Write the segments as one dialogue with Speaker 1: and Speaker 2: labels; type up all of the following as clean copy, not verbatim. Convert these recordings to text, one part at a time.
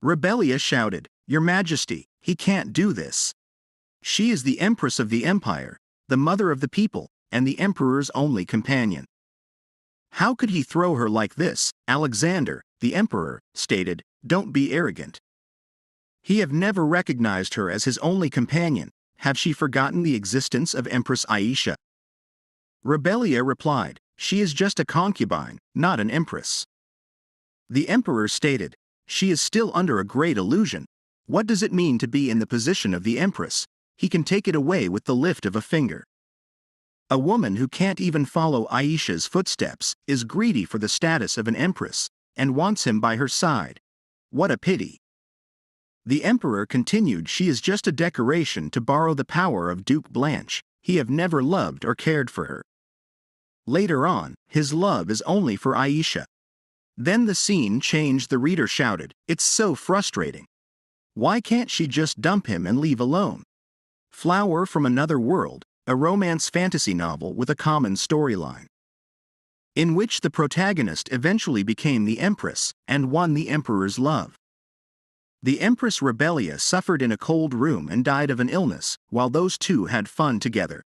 Speaker 1: Rebellia shouted, "Your Majesty, he can't do this. She is the Empress of the Empire, the mother of the people, and the Emperor's only companion. How could he throw her like this?" Alexander, the Emperor, stated, "Don't be arrogant. He have never recognized her as his only companion. Have she forgotten the existence of Empress Aisha?" Rebellia replied, "She is just a concubine, not an empress." The Emperor stated, "She is still under a great illusion. What does it mean to be in the position of the Empress? He can take it away with the lift of a finger. A woman who can't even follow Aisha's footsteps is greedy for the status of an empress and wants him by her side. What a pity." The Emperor continued, "She is just a decoration to borrow the power of Duke Blanche. He have never loved or cared for her. Later on, his love is only for Aisha." Then the scene changed. The reader shouted, "It's so frustrating. Why can't she just dump him and leave alone?" Flower from Another World, a romance fantasy novel with a common storyline, in which the protagonist eventually became the Empress and won the Emperor's love. The Empress Rebellia suffered in a cold room and died of an illness, while those two had fun together.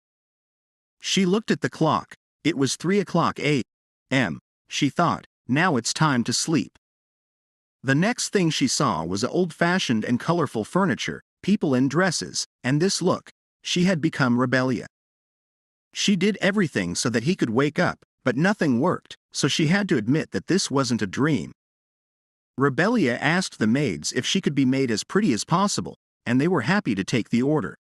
Speaker 1: She looked at the clock. It was 3 o'clock a.m. She thought, "Now it's time to sleep." The next thing she saw was old-fashioned and colorful furniture, people in dresses, and this look. She had become Rebellia. She did everything so that he could wake up, but nothing worked, so she had to admit that this wasn't a dream. Rebellia asked the maids if she could be made as pretty as possible, and they were happy to take the order.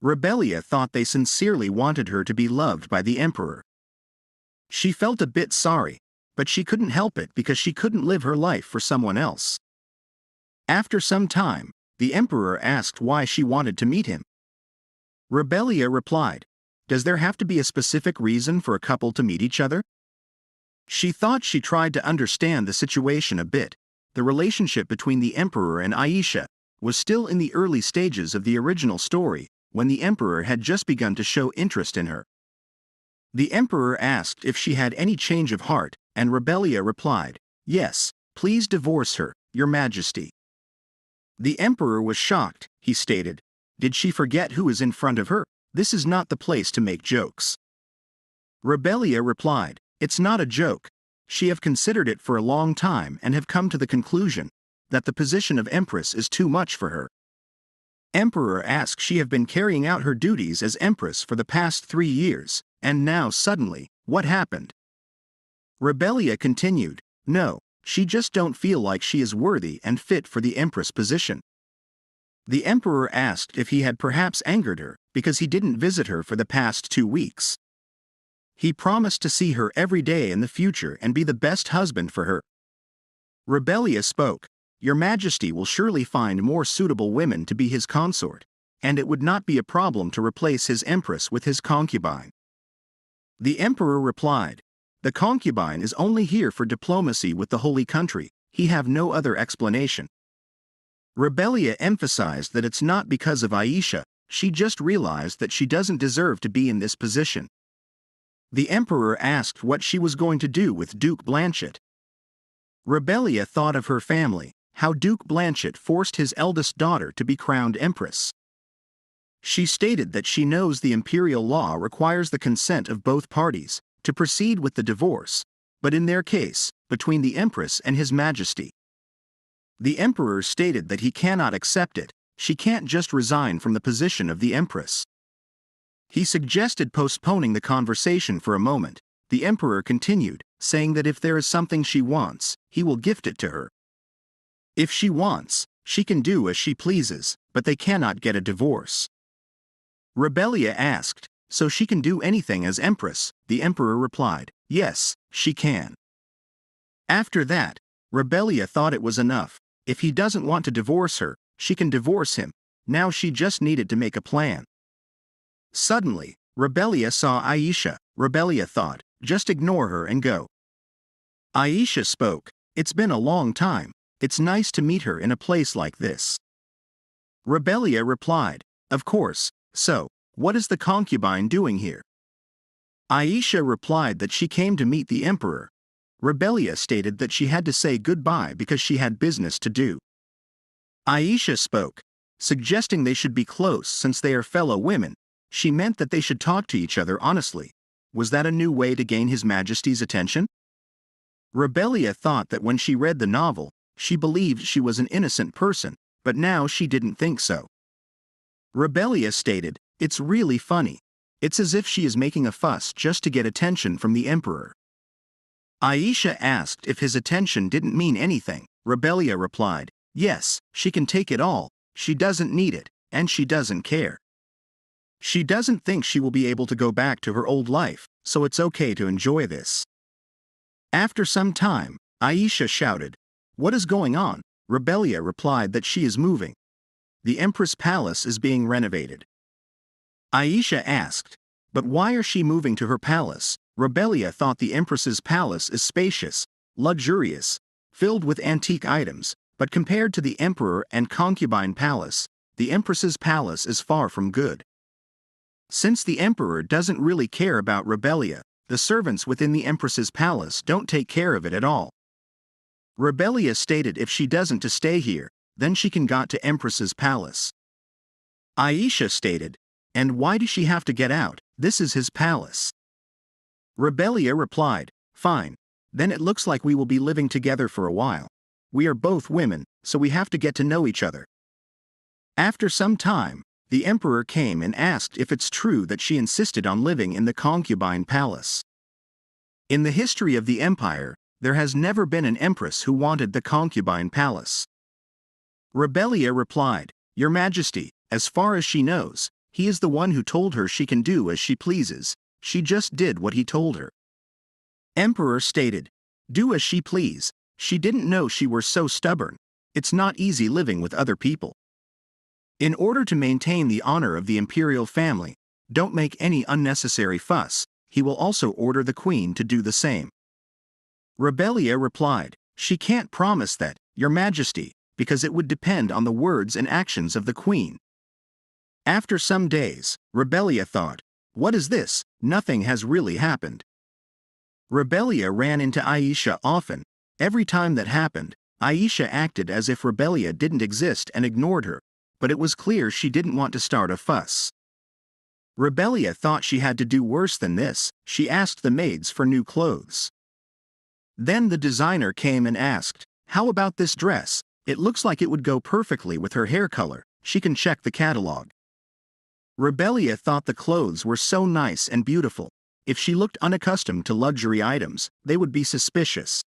Speaker 1: Rebellia thought they sincerely wanted her to be loved by the Emperor. She felt a bit sorry, but she couldn't help it because she couldn't live her life for someone else. After some time, the Emperor asked why she wanted to meet him. Rebellia replied, "Does there have to be a specific reason for a couple to meet each other?" She thought. She tried to understand the situation a bit. The relationship between the Emperor and Aisha was still in the early stages of the original story, when the Emperor had just begun to show interest in her. The Emperor asked if she had any change of heart, and Rebellia replied, "Yes, please divorce her, Your Majesty." The Emperor was shocked. He stated, "Did she forget who is in front of her? This is not the place to make jokes." Rebellia replied, "It's not a joke. She have considered it for a long time and have come to the conclusion that the position of Empress is too much for her." Emperor asked, "She have been carrying out her duties as Empress for the past 3 years, and now suddenly, what happened?" Rebellia continued, "No, she just don't feel like she is worthy and fit for the Empress position." The Emperor asked if he had perhaps angered her because he didn't visit her for the past 2 weeks. He promised to see her every day in the future and be the best husband for her. Rebellia spoke, "Your Majesty will surely find more suitable women to be his consort, and it would not be a problem to replace his Empress with his concubine." The Emperor replied, "The concubine is only here for diplomacy with the holy country. He have no other explanation." Rebellia emphasized that it's not because of Aisha. She just realized that she doesn't deserve to be in this position. The Emperor asked what she was going to do with Duke Blanchett. Rebellia thought of her family, how Duke Blanchett forced his eldest daughter to be crowned Empress. She stated that she knows the imperial law requires the consent of both parties to proceed with the divorce, but in their case, between the Empress and His Majesty. The Emperor stated that he cannot accept it. She can't just resign from the position of the Empress. He suggested postponing the conversation for a moment. The Emperor continued, saying that if there is something she wants, he will gift it to her. If she wants, she can do as she pleases, but they cannot get a divorce. Rebellia asked, "So she can do anything as Empress?" The Emperor replied, "Yes, she can." After that, Rebellia thought it was enough. If he doesn't want to divorce her, she can divorce him. Now she just needed to make a plan. Suddenly, Rebellia saw Aisha. Rebellia thought, just ignore her and go. Aisha spoke, "It's been a long time. It's nice to meet her in a place like this." Rebellia replied, "Of course. So, what is the concubine doing here?" Aisha replied that she came to meet the Emperor. Rebellia stated that she had to say goodbye because she had business to do. Aisha spoke, suggesting they should be close since they are fellow women. She meant that they should talk to each other honestly. Was that a new way to gain His Majesty's attention? Rebellia thought that when she read the novel, she believed she was an innocent person, but now she didn't think so. Rebellia stated, "It's really funny. It's as if she is making a fuss just to get attention from the Emperor." Aisha asked if his attention didn't mean anything. Rebellia replied, "Yes, she can take it all, she doesn't need it, and she doesn't care. She doesn't think she will be able to go back to her old life, so it's okay to enjoy this." After some time, Aisha shouted, "What is going on?" Rebellia replied that she is moving. The Empress Palace is being renovated. Aisha asked, "But why are she moving to her palace?" Rebellia thought the Empress's palace is spacious, luxurious, filled with antique items, but compared to the Emperor and concubine palace, the Empress's palace is far from good. Since the Emperor doesn't really care about Rebellia, the servants within the Empress's palace don't take care of it at all. Rebellia stated if she doesn't to stay here, then she can go to Empress's palace. Aisha stated, "And why does she have to get out? This is his palace." Rebellia replied, "Fine, then it looks like we will be living together for a while. We are both women, so we have to get to know each other." After some time, the Emperor came and asked if it's true that she insisted on living in the concubine palace. In the history of the empire, there has never been an empress who wanted the concubine palace. Rebellia replied, "Your Majesty, as far as she knows, he is the one who told her she can do as she pleases. She just did what he told her." Emperor stated, "Do as she please. She didn't know she were so stubborn. It's not easy living with other people. In order to maintain the honor of the imperial family, don't make any unnecessary fuss." He will also order the queen to do the same. Rebellia replied, "She can't promise that, Your Majesty, because it would depend on the words and actions of the queen." After some days, Rebellia thought, "What is this? Nothing has really happened." Rebellia ran into Aisha often. Every time that happened, Aisha acted as if Rebellia didn't exist and ignored her, but it was clear she didn't want to start a fuss. Rebellia thought she had to do worse than this. She asked the maids for new clothes. Then the designer came and asked, "How about this dress? It looks like it would go perfectly with her hair color. She can check the catalog." Rebellia thought the clothes were so nice and beautiful. If she looked unaccustomed to luxury items, they would be suspicious.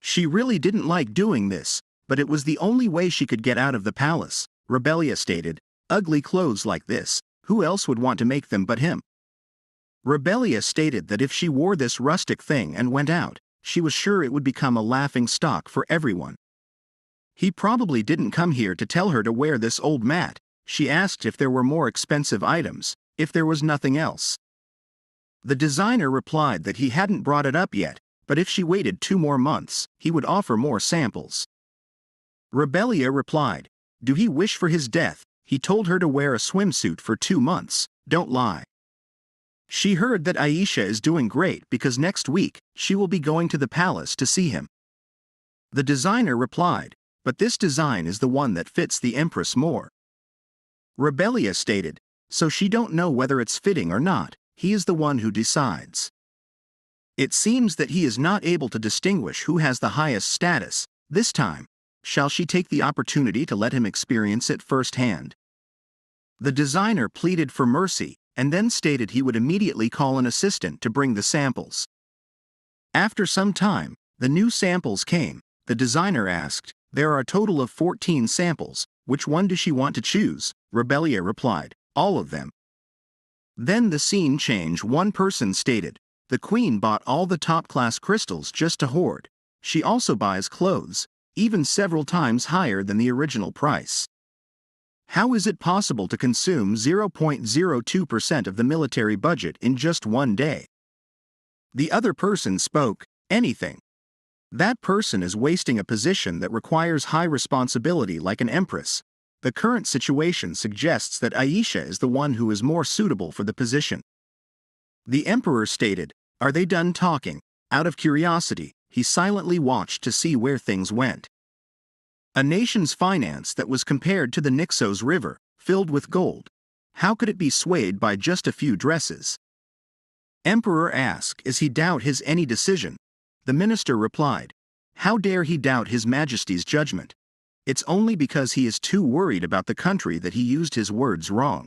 Speaker 1: She really didn't like doing this, but it was the only way she could get out of the palace. Rebellia stated, "Ugly clothes like this, who else would want to make them but him?" Rebellia stated that if she wore this rustic thing and went out, she was sure it would become a laughing stock for everyone. He probably didn't come here to tell her to wear this old mat. She asked if there were more expensive items, if there was nothing else. The designer replied that he hadn't brought it up yet, but if she waited 2 more months, he would offer more samples. Rebellia replied, "Do he wish for his death? He told her to wear a swimsuit for 2 months, don't lie." She heard that Aisha is doing great because next week, she will be going to the palace to see him. The designer replied, "But this design is the one that fits the Empress more." Rebellia stated, "So she don't know whether it's fitting or not, he is the one who decides." It seems that he is not able to distinguish who has the highest status. This time, shall she take the opportunity to let him experience it firsthand? The designer pleaded for mercy, and then stated he would immediately call an assistant to bring the samples. After some time, the new samples came. The designer asked, "There are a total of 14 samples, which one does she want to choose?" Rebellia replied, "All of them." Then the scene changed. One person stated, "The queen bought all the top-class crystals just to hoard. She also buys clothes, even several times higher than the original price. How is it possible to consume 0.02% of the military budget in just one day?" The other person spoke, "Anything. That person is wasting a position that requires high responsibility like an empress. The current situation suggests that Aisha is the one who is more suitable for the position." The emperor stated, "Are they done talking?" Out of curiosity, he silently watched to see where things went. A nation's finance that was compared to the Nixos River, filled with gold. How could it be swayed by just a few dresses? Emperor asked, is he doubt his any decision? The minister replied, how dare he doubt his majesty's judgment? It's only because he is too worried about the country that he used his words wrong.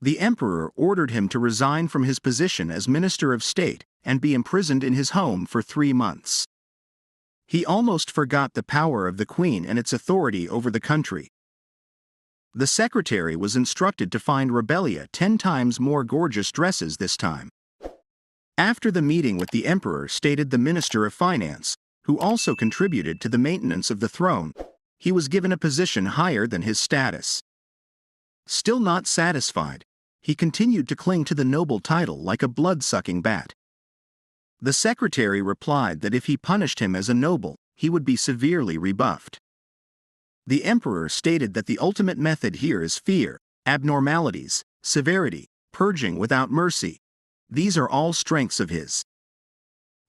Speaker 1: The emperor ordered him to resign from his position as minister of state and be imprisoned in his home for 3 months. He almost forgot the power of the queen and its authority over the country. The secretary was instructed to find Rebellia 10 times more gorgeous dresses this time. After the meeting with the emperor, stated the minister of finance, who also contributed to the maintenance of the throne, he was given a position higher than his status. Still not satisfied, he continued to cling to the noble title like a blood-sucking bat. The secretary replied that if he punished him as a noble, he would be severely rebuffed. The emperor stated that the ultimate method here is fear, abnormalities, severity, purging without mercy. These are all strengths of his.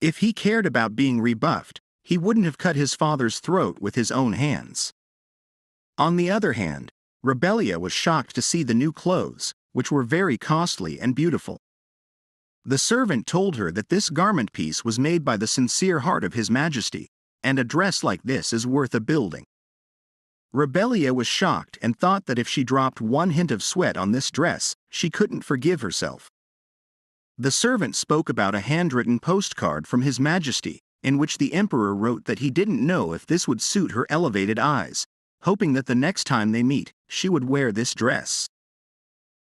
Speaker 1: If he cared about being rebuffed, he wouldn't have cut his father's throat with his own hands. On the other hand, Rebellia was shocked to see the new clothes, which were very costly and beautiful. The servant told her that this garment piece was made by the sincere heart of His Majesty, and a dress like this is worth a building. Rebellia was shocked and thought that if she dropped one hint of sweat on this dress, she couldn't forgive herself. The servant spoke about a handwritten postcard from His Majesty, in which the emperor wrote that he didn't know if this would suit her elevated eyes, hoping that the next time they meet, she would wear this dress.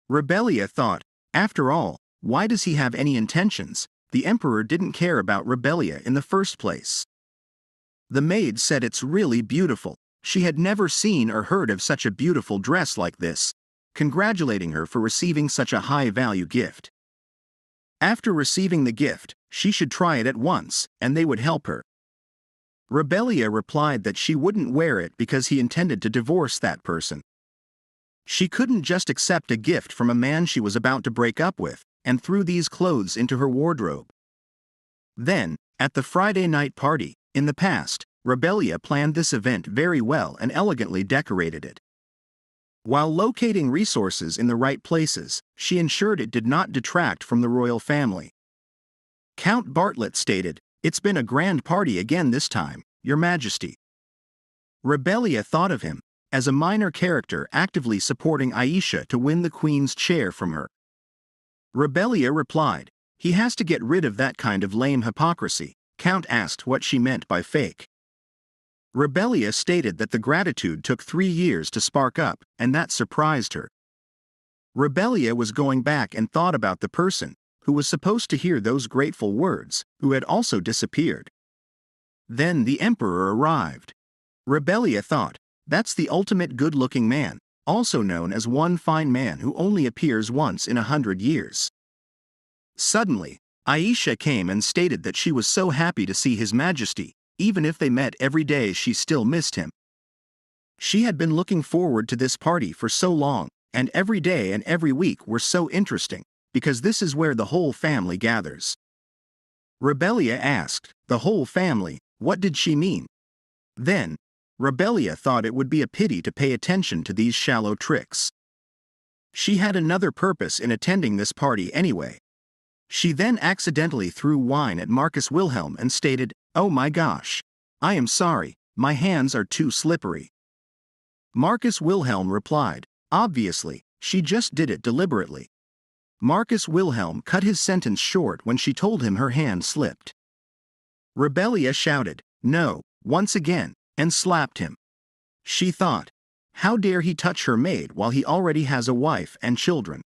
Speaker 1: Rebellia thought, after all, why does he have any intentions? The emperor didn't care about Rebellia in the first place. The maid said it's really beautiful. She had never seen or heard of such a beautiful dress like this, congratulating her for receiving such a high-value gift. After receiving the gift, she should try it at once, and they would help her. Rebellia replied that she wouldn't wear it because he intended to divorce that person. She couldn't just accept a gift from a man she was about to break up with, and threw these clothes into her wardrobe. Then, at the Friday night party, in the past, Rebellia planned this event very well and elegantly decorated it. While locating resources in the right places, she ensured it did not detract from the royal family. Count Bartlett stated, "It's been a grand party again this time, Your Majesty." Rebellia thought of him as a minor character actively supporting Aisha to win the queen's chair from her. Rebellia replied, "He has to get rid of that kind of lame hypocrisy." Count asked what she meant by fake. Rebellia stated that the gratitude took 3 years to spark up, and that surprised her. Rebellia was going back and thought about the person who was supposed to hear those grateful words, who had also disappeared. Then the emperor arrived. Rebellia thought, that's the ultimate good-looking man, also known as one fine man who only appears once in 100 years. Suddenly, Aisha came and stated that she was so happy to see His Majesty. Even if they met every day, she still missed him. She had been looking forward to this party for so long, and every day and every week were so interesting, because this is where the whole family gathers. Rebellia asked, the whole family, what did she mean? Then, Rebellia thought it would be a pity to pay attention to these shallow tricks. She had another purpose in attending this party anyway. She then accidentally threw wine at Marcus Wilhelm and stated, "Oh my gosh. I am sorry, my hands are too slippery." Marcus Wilhelm replied, "Obviously, she just did it deliberately." Marcus Wilhelm cut his sentence short when she told him her hand slipped. Rebellia shouted, "No," once again, and slapped him. She thought, how dare he touch her maid while he already has a wife and children?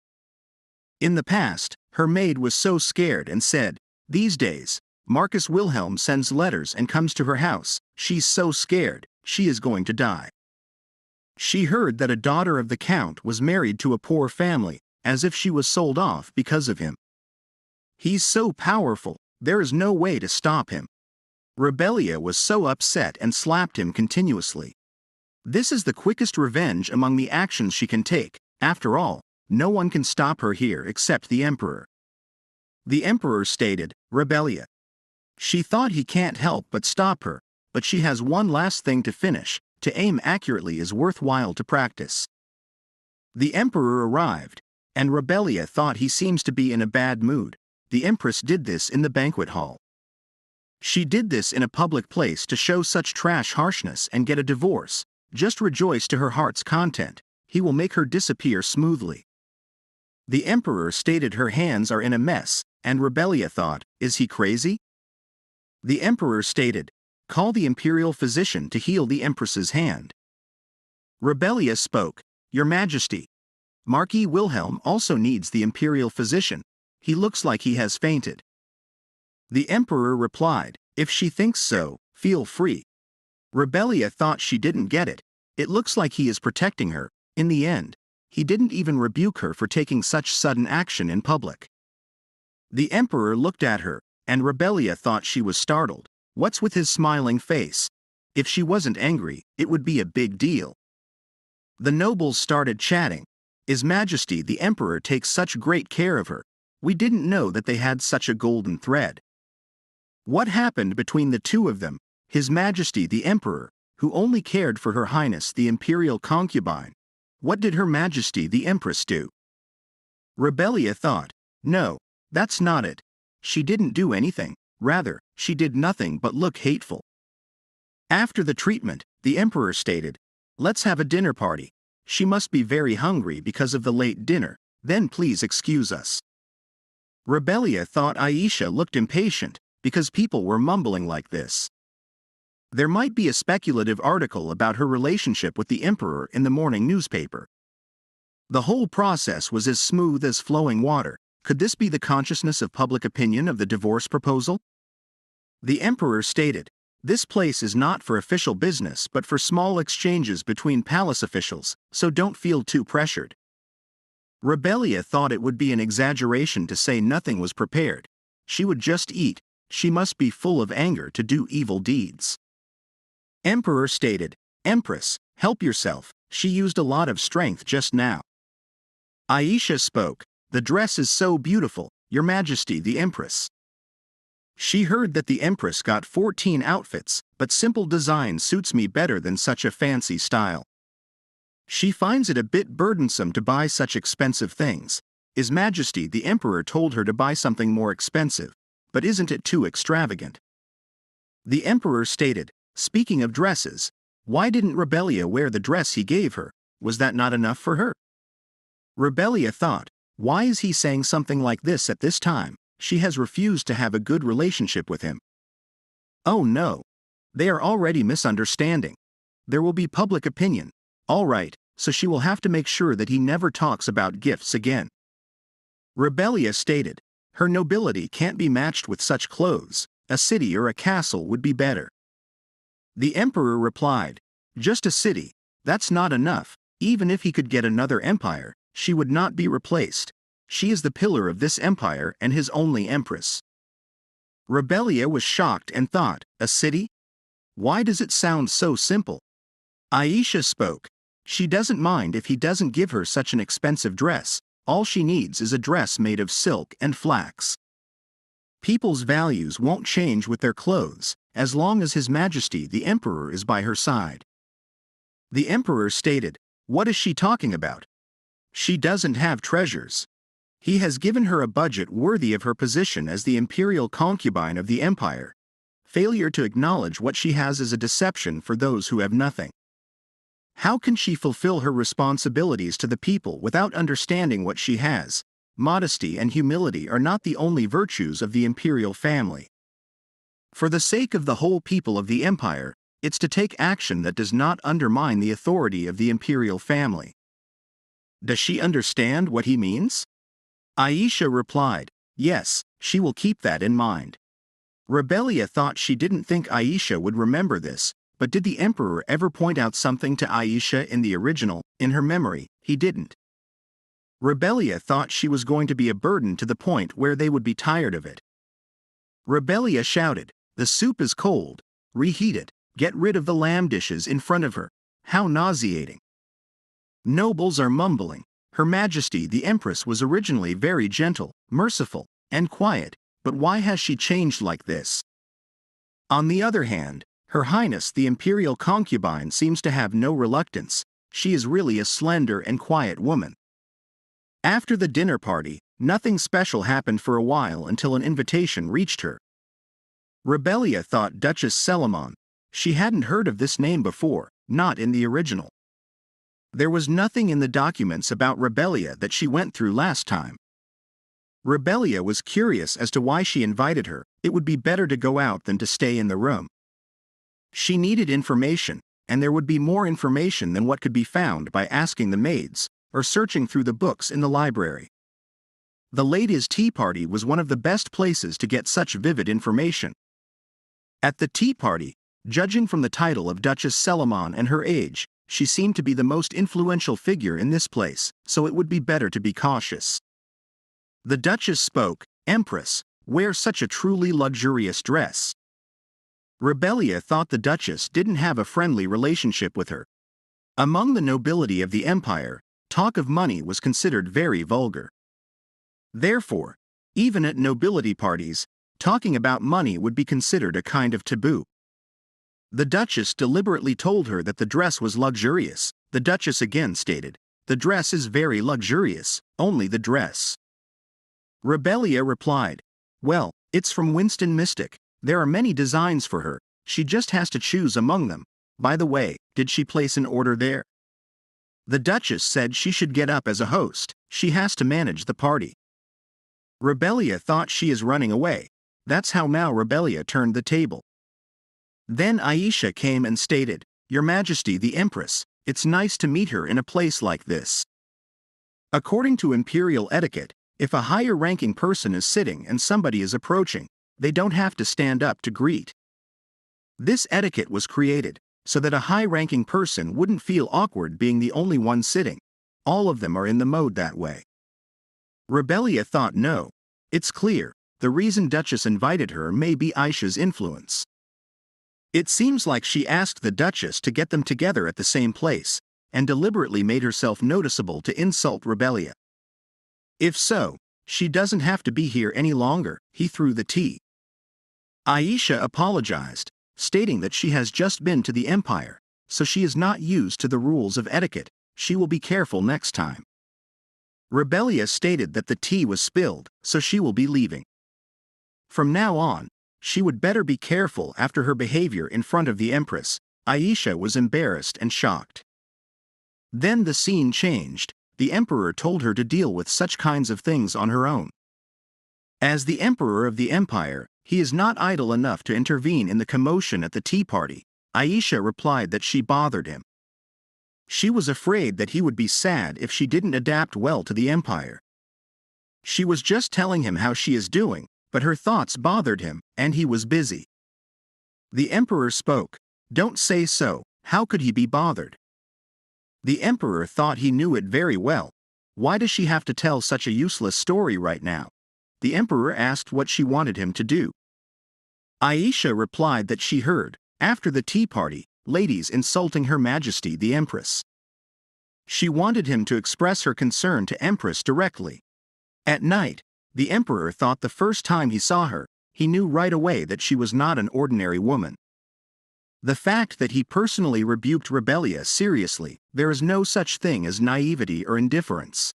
Speaker 1: In the past, her maid was so scared and said, "These days, Marcus Wilhelm sends letters and comes to her house. She's so scared, she is going to die." She heard that a daughter of the count was married to a poor family, as if she was sold off because of him. He's so powerful, there is no way to stop him. Rebellia was so upset and slapped him continuously. This is the quickest revenge among the actions she can take. After all, no one can stop her here except the emperor. The emperor stated, "Rebellia." She thought he can't help but stop her, but she has one last thing to finish, To aim accurately is worthwhile to practice. The emperor arrived, and Rebellia thought he seems to be in a bad mood. The empress did this in the banquet hall. She did this in a public place to show such trash harshness and get a divorce. Just rejoice to her heart's content. He will make her disappear smoothly. The emperor stated her hands are in a mess, and Rebellia thought, is he crazy? The emperor stated, call the imperial physician to heal the empress's hand. Rebellia spoke, Your Majesty. Marquis Wilhelm also needs the imperial physician. He looks like he has fainted. The emperor replied, if she thinks so, feel free. Rebellia thought she didn't get it. It looks like he is protecting her. In the end, he didn't even rebuke her for taking such sudden action in public. The emperor looked at her, and Rebellia thought she was startled. What's with his smiling face? If she wasn't angry, it would be a big deal. The nobles started chatting. His Majesty the Emperor takes such great care of her. We didn't know that they had such a golden thread. What happened between the two of them? His Majesty the Emperor, who only cared for Her Highness the Imperial concubine. What did Her Majesty the Empress do? Rebellia thought, no, that's not it. She didn't do anything. Rather, she did nothing but look hateful. After the treatment, the Emperor stated, let's have a dinner party. She must be very hungry because of the late dinner. Then please excuse us. Rebellia thought Aisha looked impatient, because people were mumbling like this. There might be a speculative article about her relationship with the emperor in the morning newspaper. The whole process was as smooth as flowing water. Could this be the consciousness of public opinion of the divorce proposal? The emperor stated, this place is not for official business but for small exchanges between palace officials, so don't feel too pressured. Rebellia thought it would be an exaggeration to say nothing was prepared. She would just eat. She must be full of anger to do evil deeds. Emperor stated, Empress, help yourself. She used a lot of strength just now. Aisha spoke, the dress is so beautiful, Your Majesty the Empress. She heard that the Empress got 14 outfits, but simple design suits me better than such a fancy style. She finds it a bit burdensome to buy such expensive things. His Majesty the Emperor told her to buy something more expensive. But isn't it too extravagant? The emperor stated, speaking of dresses, why didn't Rebellia wear the dress he gave her? Was that not enough for her? Rebellia thought, why is he saying something like this at this time? She has refused to have a good relationship with him. Oh no. They are already misunderstanding. There will be public opinion. All right, so she will have to make sure that he never talks about gifts again. Rebellia stated, her nobility can't be matched with such clothes. A city or a castle would be better. The emperor replied, just a city, that's not enough. Even if he could get another empire, she would not be replaced. She is the pillar of this empire and his only empress. Rebellia was shocked and thought, a city? Why does it sound so simple? Aisha spoke. She doesn't mind if he doesn't give her such an expensive dress. All she needs is a dress made of silk and flax. People's values won't change with their clothes, as long as His Majesty the Emperor is by her side. The Emperor stated, what is she talking about? She doesn't have treasures. He has given her a budget worthy of her position as the imperial concubine of the empire. Failure to acknowledge what she has is a deception for those who have nothing. How can she fulfill her responsibilities to the people without understanding what she has? Modesty and humility are not the only virtues of the imperial family. For the sake of the whole people of the empire, it's to take action that does not undermine the authority of the imperial family. Does she understand what he means? Aisha replied, yes, she will keep that in mind. Rebellia thought she didn't think Aisha would remember this. But did the emperor ever point out something to Aisha in the original? In her memory, he didn't. Rebellia thought she was going to be a burden to the point where they would be tired of it. Rebellia shouted, the soup is cold. Reheat it. Get rid of the lamb dishes in front of her. How nauseating. Nobles are mumbling. Her Majesty the Empress was originally very gentle, merciful, and quiet, but why has she changed like this? On the other hand, Her Highness the Imperial concubine seems to have no reluctance. She is really a slender and quiet woman. After the dinner party, nothing special happened for a while until an invitation reached her. Rebellia thought Duchess Celimon. She hadn't heard of this name before, not in the original. There was nothing in the documents about Rebellia that she went through last time. Rebellia was curious as to why she invited her. It would be better to go out than to stay in the room. She needed information, and there would be more information than what could be found by asking the maids, or searching through the books in the library. The ladies' tea party was one of the best places to get such vivid information. At the tea party, judging from the title of Duchess Celimon and her age, she seemed to be the most influential figure in this place, so it would be better to be cautious. The Duchess spoke. "Empress, wear such a truly luxurious dress." Rebellia thought the Duchess didn't have a friendly relationship with her. Among the nobility of the empire, talk of money was considered very vulgar. Therefore, even at nobility parties, talking about money would be considered a kind of taboo. The Duchess deliberately told her that the dress was luxurious. The Duchess again stated, "The dress is very luxurious, only the dress." Rebellia replied, "Well, it's from Winston Mystic. There are many designs for her, she just has to choose among them. By the way, did she place an order there?" The Duchess said she should get up as a host, she has to manage the party. Rebellia thought she is running away. That's how Mao Rebellia turned the table. Then Aisha came and stated, "Your Majesty the Empress, it's nice to meet her in a place like this." According to imperial etiquette, if a higher-ranking person is sitting and somebody is approaching, they don't have to stand up to greet. This etiquette was created so that a high-ranking person wouldn't feel awkward being the only one sitting. All of them are in the mode that way. Rebellia thought no, it's clear, the reason Duchess invited her may be Aisha's influence. It seems like she asked the Duchess to get them together at the same place, and deliberately made herself noticeable to insult Rebellia. If so, she doesn't have to be here any longer. He threw the tea. Aisha apologized, stating that she has just been to the empire, so she is not used to the rules of etiquette. She will be careful next time. Rebellia stated that the tea was spilled, so she will be leaving. From now on, she would better be careful after her behavior in front of the Empress. Aisha was embarrassed and shocked. Then the scene changed. The Emperor told her to deal with such kinds of things on her own. As the Emperor of the Empire, he is not idle enough to intervene in the commotion at the tea party. Aisha replied that she bothered him. She was afraid that he would be sad if she didn't adapt well to the Empire. She was just telling him how she is doing, but her thoughts bothered him, and he was busy. The Emperor spoke. "Don't say so, how could he be bothered?" The Emperor thought he knew it very well. Why does she have to tell such a useless story right now? The Emperor asked what she wanted him to do. Aisha replied that she heard, after the tea party, ladies insulting Her Majesty the Empress. She wanted him to express her concern to Empress directly. At night, the Emperor thought the first time he saw her, he knew right away that she was not an ordinary woman. The fact that he personally rebuked Rebellia seriously, there is no such thing as naivety or indifference.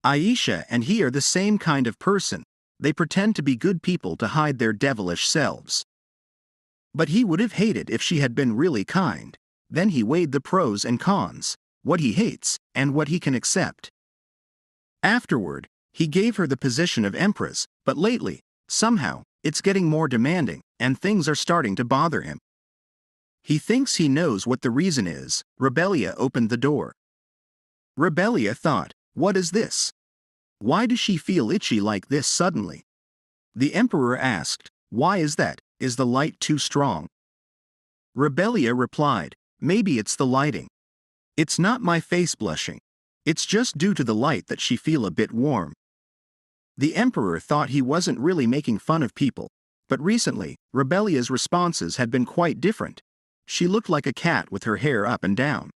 Speaker 1: Aisha and he are the same kind of person, they pretend to be good people to hide their devilish selves. But he would have hated if she had been really kind. Then he weighed the pros and cons, what he hates, and what he can accept. Afterward, he gave her the position of Empress, but lately, somehow, it's getting more demanding, and things are starting to bother him. He thinks he knows what the reason is. Rebellia opened the door. Rebellia thought, what is this? Why does she feel itchy like this suddenly? The Emperor asked, why is that? Is the light too strong? Rebellia replied, maybe it's the lighting. It's not my face blushing. It's just due to the light that she feel a bit warm. The Emperor thought he wasn't really making fun of people, but recently, Rebellia's responses had been quite different. She looked like a cat with her hair up and down.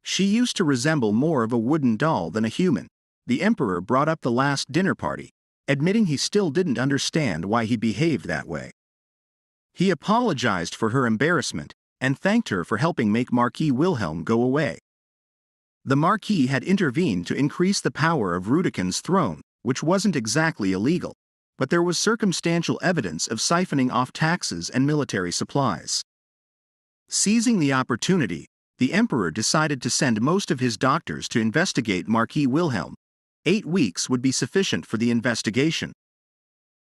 Speaker 1: She used to resemble more of a wooden doll than a human. The Emperor brought up the last dinner party, admitting he still didn't understand why he behaved that way. He apologized for her embarrassment and thanked her for helping make Marquis Wilhelm go away. The Marquis had intervened to increase the power of Rudiken's throne, which wasn't exactly illegal, but there was circumstantial evidence of siphoning off taxes and military supplies. Seizing the opportunity, the emperor decided to send most of his doctors to investigate Marquis Wilhelm. 8 weeks would be sufficient for the investigation.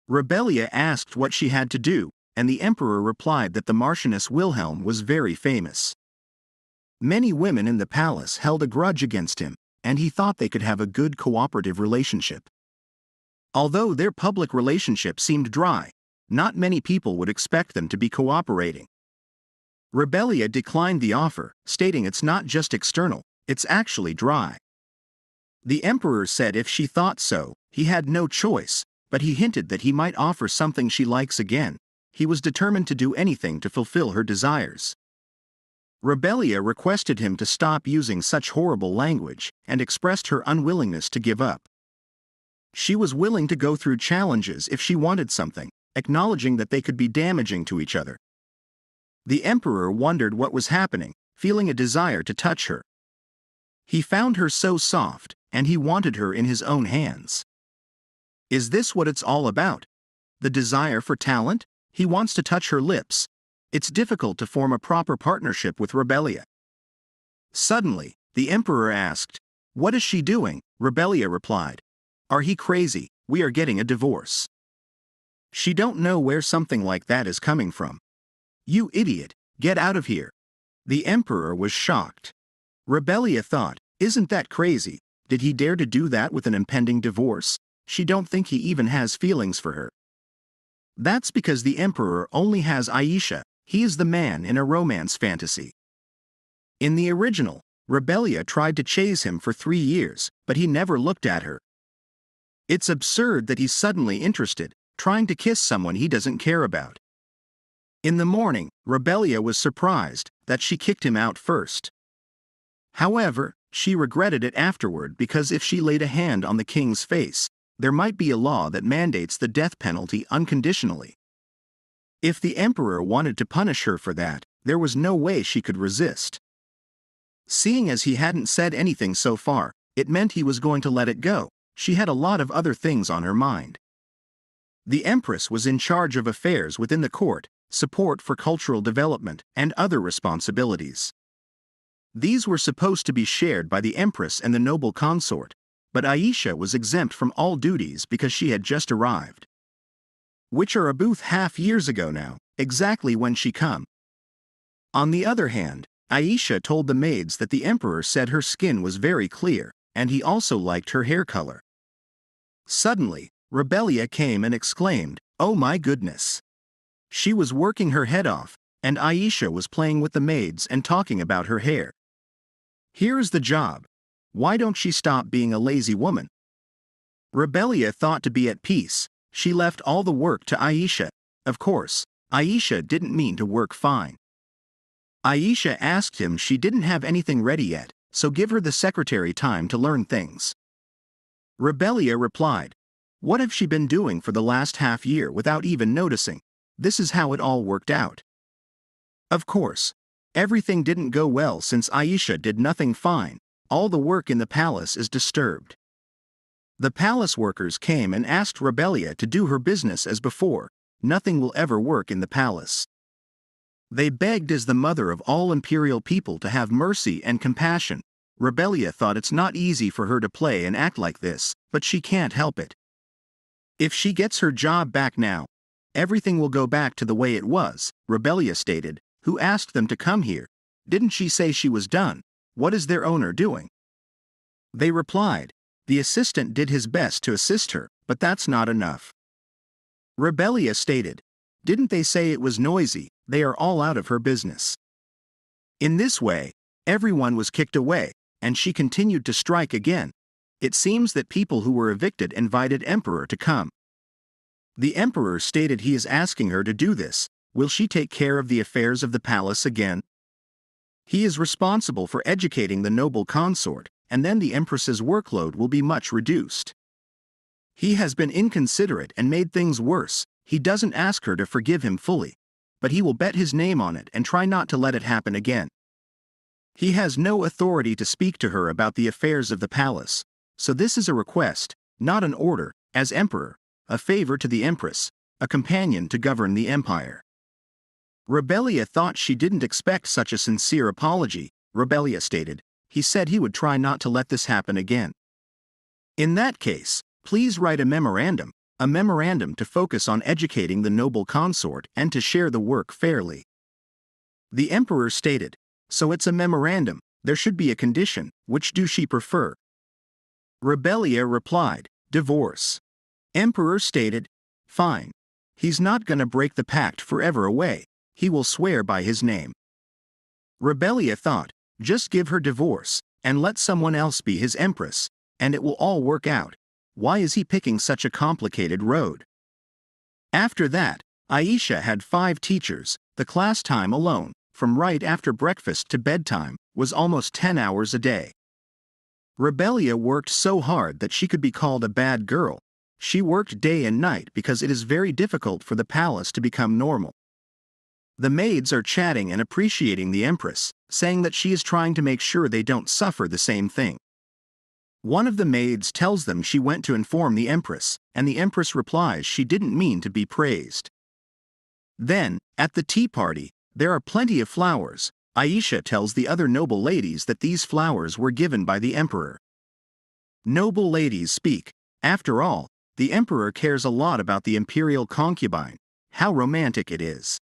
Speaker 1: Rebellia asked what she had to do, and the emperor replied that the Marchioness Wilhelm was very famous. Many women in the palace held a grudge against him, and he thought they could have a good cooperative relationship. Although their public relationship seemed dry, not many people would expect them to be cooperating. Rebellia declined the offer, stating it's not just external, it's actually dry. The emperor said if she thought so, he had no choice, but he hinted that he might offer something she likes again. He was determined to do anything to fulfill her desires. Rebellia requested him to stop using such horrible language and expressed her unwillingness to give up. She was willing to go through challenges if she wanted something, acknowledging that they could be damaging to each other. The emperor wondered what was happening, feeling a desire to touch her. He found her so soft, and he wanted her in his own hands. Is this what it's all about? The desire for talent? He wants to touch her lips. It's difficult to form a proper partnership with Rebellia. Suddenly, the emperor asked, "What is she doing?" Rebellia replied, "Are he crazy? We are getting a divorce." She don't know where something like that is coming from. You idiot, get out of here. The emperor was shocked. Rebellia thought, isn't that crazy? Did he dare to do that with an impending divorce? She don't think he even has feelings for her. That's because the emperor only has Aisha. He is the man in a romance fantasy. In the original, Rebellia tried to chase him for 3 years, but he never looked at her. It's absurd that he's suddenly interested, trying to kiss someone he doesn't care about. In the morning, Rebellia was surprised that she kicked him out first. However, she regretted it afterward because if she laid a hand on the king's face, there might be a law that mandates the death penalty unconditionally. If the emperor wanted to punish her for that, there was no way she could resist. Seeing as he hadn't said anything so far, it meant he was going to let it go. She had a lot of other things on her mind. The Empress was in charge of affairs within the court, support for cultural development, and other responsibilities. These were supposed to be shared by the Empress and the noble consort, but Aisha was exempt from all duties because she had just arrived. Which are a booth half years ago now, exactly when she come. On the other hand, Aisha told the maids that the emperor said her skin was very clear, and he also liked her hair color. Suddenly, Rebellia came and exclaimed, "Oh my goodness!" She was working her head off, and Aisha was playing with the maids and talking about her hair. Here's the job. Why don't she stop being a lazy woman? Rebellia thought to be at peace. She left all the work to Aisha. Of course, Aisha didn't mean to work fine. Aisha asked him she didn't have anything ready yet, so give her the secretary time to learn things. Rebellia replied, "What have she been doing for the last half year without even noticing? This is how it all worked out." Of course, everything didn't go well since Aisha did nothing fine. All the work in the palace is disturbed. The palace workers came and asked Rebellia to do her business as before. Nothing will ever work in the palace. They begged as the mother of all imperial people to have mercy and compassion. Rebellia thought it's not easy for her to play and act like this, but she can't help it. If she gets her job back now, everything will go back to the way it was, Rebellia stated. Who asked them to come here? Didn't she say she was done? What is their owner doing? They replied, the assistant did his best to assist her, but that's not enough. Rebellia stated, didn't they say it was noisy? They are all out of her business. In this way, everyone was kicked away, and she continued to strike again. It seems that people who were evicted invited Emperor to come. The Emperor stated he is asking her to do this. Will she take care of the affairs of the palace again? He is responsible for educating the noble consort, and then the Empress's workload will be much reduced. He has been inconsiderate and made things worse. He doesn't ask her to forgive him fully. but he will bet his name on it and try not to let it happen again. He has no authority to speak to her about the affairs of the palace, so this is a request, not an order, as emperor, a favor to the empress, a companion to govern the empire. Rebellia thought she didn't expect such a sincere apology. Rebellia stated, he said he would try not to let this happen again. In that case, please write a memorandum to focus on educating the noble consort and to share the work fairly. The emperor stated, so it's a memorandum, there should be a condition, which do she prefer? Rebellia replied, divorce. Emperor stated, fine. He's not gonna break the pact forever away, he will swear by his name. Rebellia thought, just give her divorce, and let someone else be his empress, and it will all work out. Why is he picking such a complicated road? After that, Aisha had 5 teachers. The class time alone, from right after breakfast to bedtime, was almost 10 hours a day. Rebellia worked so hard that she could be called a bad girl. She worked day and night because it is very difficult for the palace to become normal. The maids are chatting and appreciating the empress, saying that she is trying to make sure they don't suffer the same thing. One of the maids tells them she went to inform the empress, and the empress replies she didn't mean to be praised. Then, at the tea party, there are plenty of flowers. Aisha tells the other noble ladies that these flowers were given by the emperor. Noble ladies speak. After all, the emperor cares a lot about the imperial concubine. How romantic it is.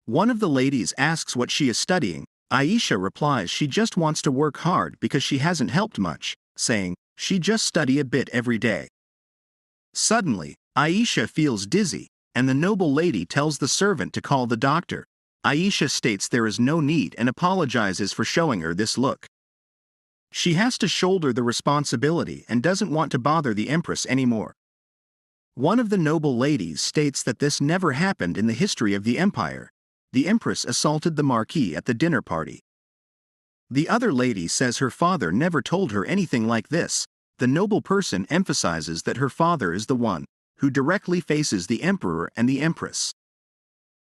Speaker 1: One of the ladies asks what she is studying. Aisha replies she just wants to work hard because she hasn't helped much, saying, she just study a bit every day. Suddenly, Aisha feels dizzy, and the noble lady tells the servant to call the doctor. Aisha states there is no need and apologizes for showing her this look. She has to shoulder the responsibility and doesn't want to bother the empress anymore. One of the noble ladies states that this never happened in the history of the empire. The empress assaulted the marquis at the dinner party. The other lady says her father never told her anything like this. The noble person emphasizes that her father is the one who directly faces the emperor and the empress.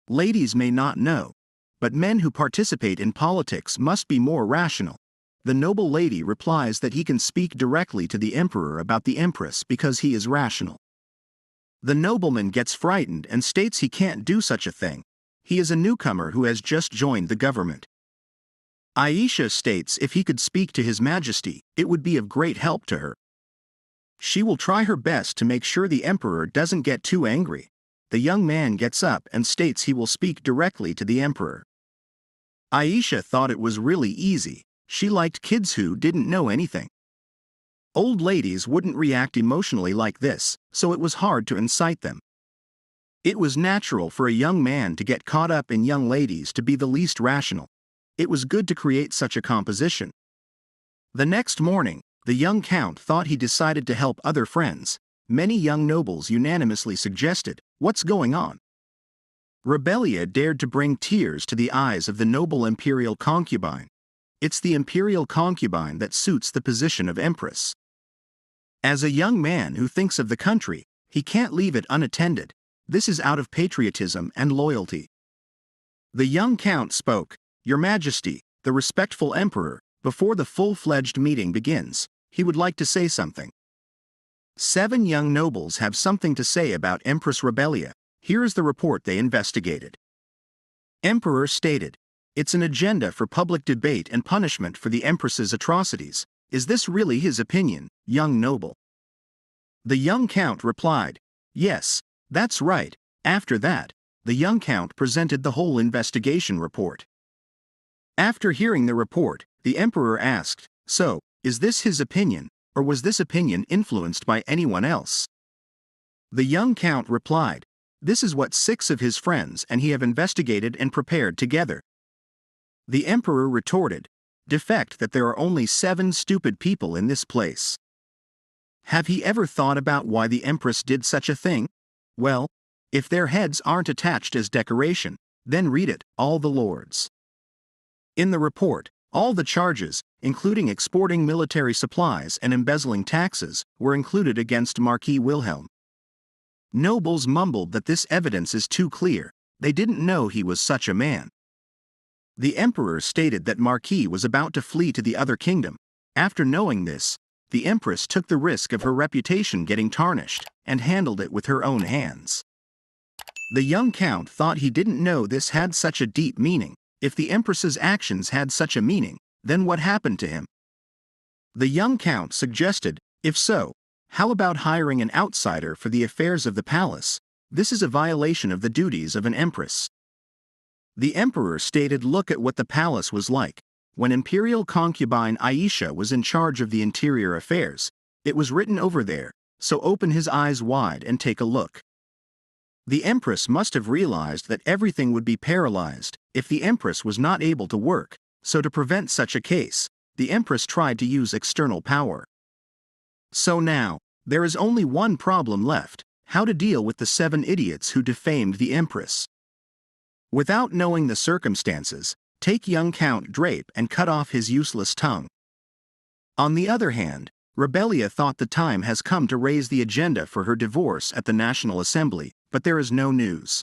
Speaker 1: Ladies may not know, but men who participate in politics must be more rational. The noble lady replies that he can speak directly to the emperor about the empress because he is rational. The nobleman gets frightened and states he can't do such a thing. He is a newcomer who has just joined the government. Aisha states if he could speak to His Majesty, it would be of great help to her. She will try her best to make sure the emperor doesn't get too angry. The young man gets up and states he will speak directly to the emperor. Aisha thought it was really easy. She liked kids who didn't know anything. Old ladies wouldn't react emotionally like this, so it was hard to incite them. It was natural for a young man to get caught up in young ladies to be the least rational. It was good to create such a composition. The next morning, the young count thought he decided to help other friends. Many young nobles unanimously suggested, "What's going on?" Rebellia dared to bring tears to the eyes of the noble imperial concubine. It's the imperial concubine that suits the position of empress. As a young man who thinks of the country, he can't leave it unattended. This is out of patriotism and loyalty. The young count spoke, "Your Majesty, the respectful emperor, before the full-fledged meeting begins, he would like to say something." 7 young nobles have something to say about Empress Rebellia. Here is the report they investigated. Emperor stated, "It's an agenda for public debate and punishment for the Empress's atrocities. Is this really his opinion, young noble?" The young count replied, "Yes, that's right." After that, the young count presented the whole investigation report. After hearing the report, the emperor asked, "So, is this his opinion, or was this opinion influenced by anyone else?" The young count replied, "This is what 6 of his friends and he have investigated and prepared together." The emperor retorted, "Defect that there are only 7 stupid people in this place. Have he ever thought about why the empress did such a thing? Well, if their heads aren't attached as decoration, then read it, all the lords." In the report, all the charges, including exporting military supplies and embezzling taxes, were included against Marquis Wilhelm. Nobles mumbled that this evidence is too clear. They didn't know he was such a man. The emperor stated that Marquis was about to flee to the other kingdom. After knowing this, the empress took the risk of her reputation getting tarnished and handled it with her own hands. The young count thought he didn't know this had such a deep meaning. If the empress's actions had such a meaning, then what happened to him? The young count suggested, if so, how about hiring an outsider for the affairs of the palace? This is a violation of the duties of an empress. The emperor stated, look at what the palace was like. When imperial concubine Aisha was in charge of the interior affairs, it was written over there, so open his eyes wide and take a look. The empress must have realized that everything would be paralyzed if the empress was not able to work, so to prevent such a case, the empress tried to use external power. So now, there is only one problem left: how to deal with the 7 idiots who defamed the empress. Without knowing the circumstances, take young Count Drape and cut off his useless tongue. On the other hand, Rebellia thought the time has come to raise the agenda for her divorce at the National Assembly, but there is no news.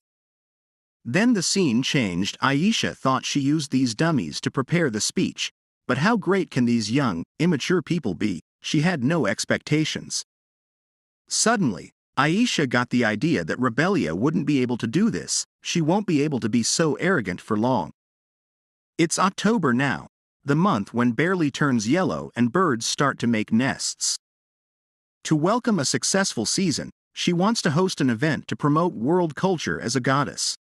Speaker 1: Then the scene changed. Aisha thought she used these dummies to prepare the speech, but how great can these young, immature people be? She had no expectations. Suddenly, Aisha got the idea that Rebellia wouldn't be able to do this. She won't be able to be so arrogant for long. It's October now, the month when barley turns yellow and birds start to make nests. To welcome a successful season, she wants to host an event to promote world culture as a goddess.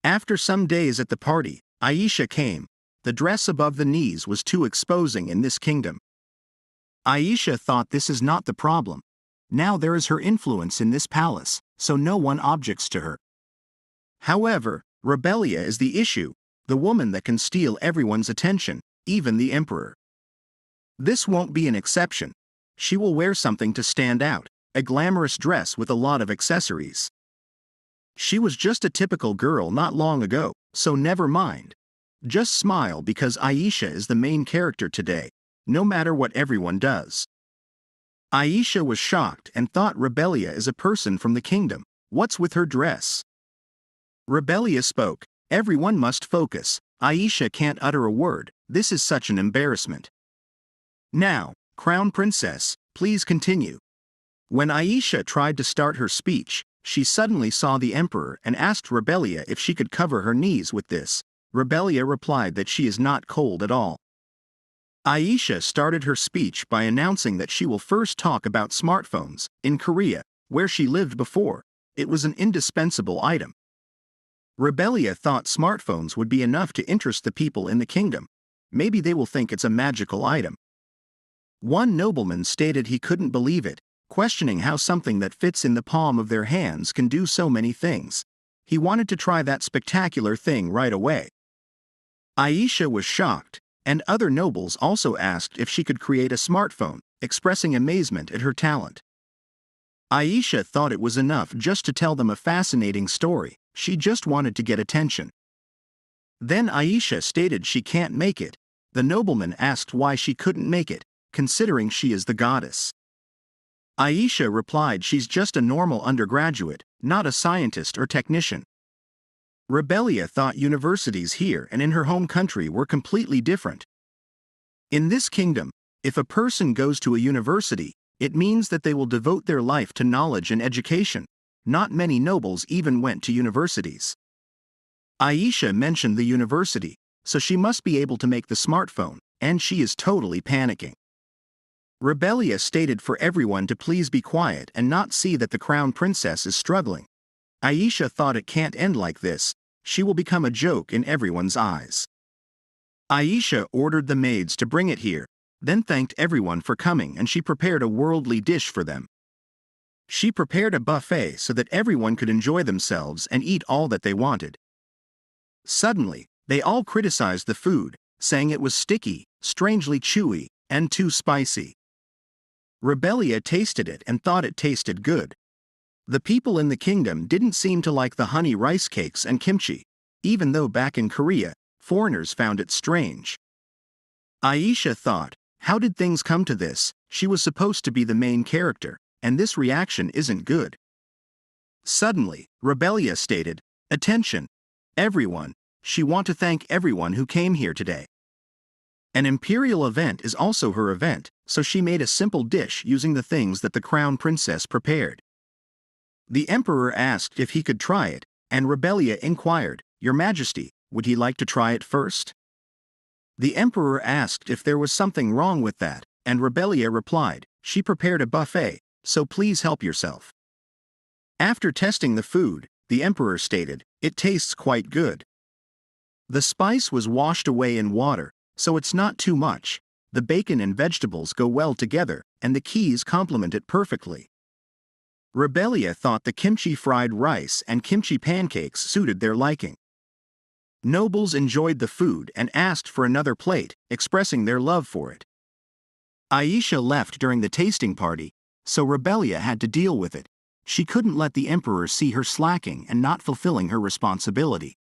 Speaker 1: After some days at the party, Aisha came. The dress above the knees was too exposing in this kingdom. Aisha thought this is not the problem. Now there is her influence in this palace, so no one objects to her. However, Rebellia is the issue, the woman that can steal everyone's attention, even the emperor. This won't be an exception. She will wear something to stand out, a glamorous dress with a lot of accessories. She was just a typical girl not long ago, so never mind. Just smile because Aisha is the main character today, no matter what everyone does. Aisha was shocked and thought Rebellia is a person from the kingdom. What's with her dress? Rebellia spoke. Everyone must focus. Aisha can't utter a word. This is such an embarrassment. Now, Crown Princess, please continue. When Aisha tried to start her speech, she suddenly saw the emperor and asked Rebellia if she could cover her knees with this. Rebellia replied that she is not cold at all. Aisha started her speech by announcing that she will first talk about smartphones. In Korea, where she lived before, it was an indispensable item. Rebellia thought smartphones would be enough to interest the people in the kingdom. Maybe they will think it's a magical item. One nobleman stated he couldn't believe it, questioning how something that fits in the palm of their hands can do so many things. He wanted to try that spectacular thing right away. Aisha was shocked, and other nobles also asked if she could create a smartphone, expressing amazement at her talent. Aisha thought it was enough just to tell them a fascinating story. She just wanted to get attention. Then Aisha stated she can't make it. The nobleman asked why she couldn't make it, considering she is the goddess. Aisha replied she's just a normal undergraduate, not a scientist or technician. Rebellia thought universities here and in her home country were completely different. In this kingdom, if a person goes to a university, it means that they will devote their life to knowledge and education. Not many nobles even went to universities. Aisha mentioned the university, so she must be able to make the smartphone, and she is totally panicking. Rebellia stated for everyone to please be quiet and not see that the crown princess is struggling. Aisha thought it can't end like this. She will become a joke in everyone's eyes. Aisha ordered the maids to bring it here, then thanked everyone for coming, and she prepared a worldly dish for them. She prepared a buffet so that everyone could enjoy themselves and eat all that they wanted. Suddenly, they all criticized the food, saying it was sticky, strangely chewy, and too spicy. Rebellia tasted it and thought it tasted good. The people in the kingdom didn't seem to like the honey rice cakes and kimchi, even though back in Korea, foreigners found it strange. Aisha thought, how did things come to this? She was supposed to be the main character, and this reaction isn't good. Suddenly, Rebellia stated, Attention! Everyone, she want to thank everyone who came here today. An imperial event is also her event, so she made a simple dish using the things that the crown princess prepared. The emperor asked if he could try it, and Rebellia inquired, "Your Majesty, would he like to try it first?" The emperor asked if there was something wrong with that, and Rebellia replied, "She prepared a buffet, so please help yourself." After testing the food, the emperor stated, "It tastes quite good." The spice was washed away in water, so it's not too much. The bacon and vegetables go well together, and the keys complement it perfectly. Rebellia thought the kimchi fried rice and kimchi pancakes suited their liking. Nobles enjoyed the food and asked for another plate, expressing their love for it. Aisha left during the tasting party, so Rebellia had to deal with it. She couldn't let the emperor see her slacking and not fulfilling her responsibility.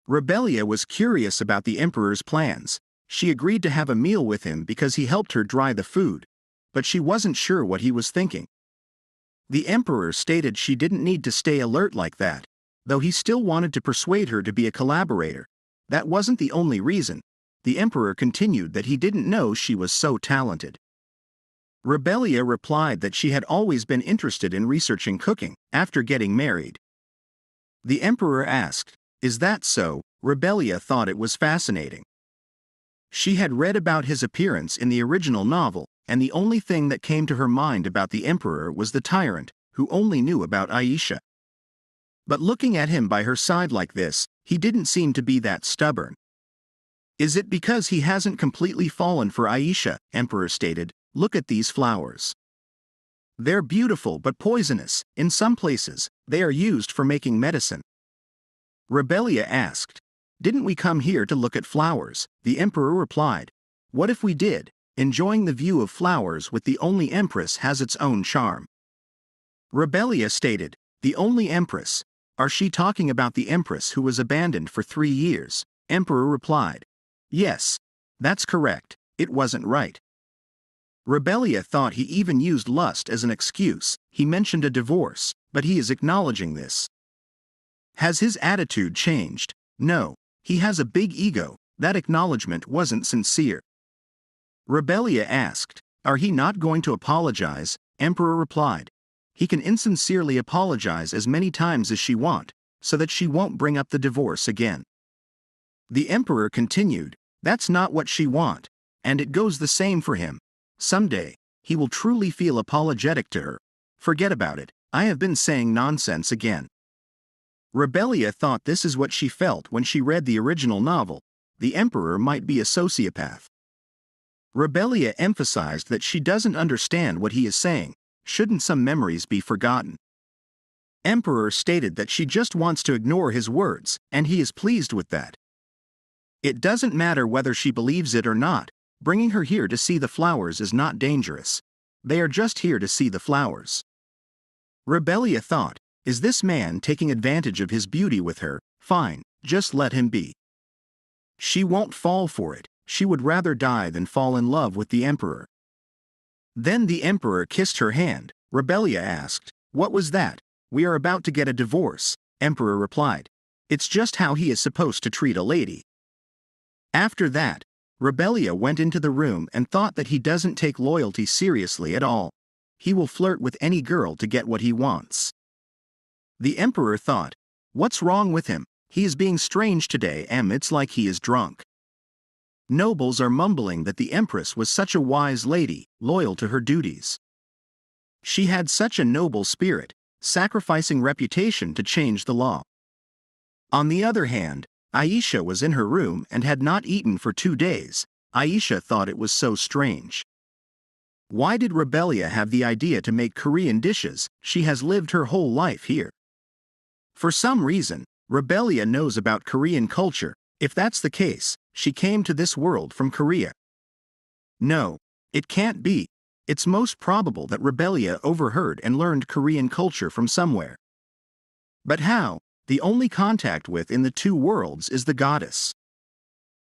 Speaker 1: Rebellia was curious about the emperor's plans. She agreed to have a meal with him because he helped her dry the food, but she wasn't sure what he was thinking. The emperor stated she didn't need to stay alert like that, though he still wanted to persuade her to be a collaborator. That wasn't the only reason. The emperor continued that he didn't know she was so talented. Rebellia replied that she had always been interested in researching cooking after getting married. The emperor asked, "Is that so?" Rebellia thought it was fascinating. She had read about his appearance in the original novel, and the only thing that came to her mind about the emperor was the tyrant, who only knew about Aisha. But looking at him by her side like this, he didn't seem to be that stubborn. "Is it because he hasn't completely fallen for Aisha?" Emperor stated. "Look at these flowers. They're beautiful but poisonous. In some places, they are used for making medicine." Rebellia asked, "Didn't we come here to look at flowers?" The emperor replied, "What if we did? Enjoying the view of flowers with the only empress has its own charm." Rebellia stated, "The only empress? Are she talking about the empress who was abandoned for 3 years?" Emperor replied, "Yes, that's correct. It wasn't right." Rebellia thought he even used lust as an excuse. He mentioned a divorce, but he is acknowledging this. Has his attitude changed? No, he has a big ego. That acknowledgement wasn't sincere. Rebellia asked, "Are he not going to apologize?" Emperor replied, "He can insincerely apologize as many times as she wants, so that she won't bring up the divorce again." The emperor continued, "That's not what she wants, and it goes the same for him. Someday, he will truly feel apologetic to her. Forget about it. I have been saying nonsense again." Rebellia thought this is what she felt when she read the original novel. The emperor might be a sociopath. Rebellia emphasized that she doesn't understand what he is saying. Shouldn't some memories be forgotten? Emperor stated that she just wants to ignore his words, and he is pleased with that. It doesn't matter whether she believes it or not. Bringing her here to see the flowers is not dangerous. They are just here to see the flowers. Rebellia thought, is this man taking advantage of his beauty with her? Fine, just let him be. She won't fall for it. She would rather die than fall in love with the emperor. Then the emperor kissed her hand. Rebellia asked, "What was that?" "We are about to get a divorce," Emperor replied. "It's just how he is supposed to treat a lady." After that, Rebellia went into the room and thought that he doesn't take loyalty seriously at all. He will flirt with any girl to get what he wants. The emperor thought, what's wrong with him? He is being strange today. It's like he is drunk. Nobles are mumbling that the empress was such a wise lady, loyal to her duties. She had such a noble spirit, sacrificing reputation to change the law. On the other hand, Aisha was in her room and had not eaten for 2 days. Aisha thought it was so strange. Why did Rebellia have the idea to make Korean dishes? She has lived her whole life here. For some reason, Rebellia knows about Korean culture. If that's the case, she came to this world from Korea. No, it can't be. It's most probable that Rebellia overheard and learned Korean culture from somewhere. But how? The only contact with in the 2 worlds is the goddess.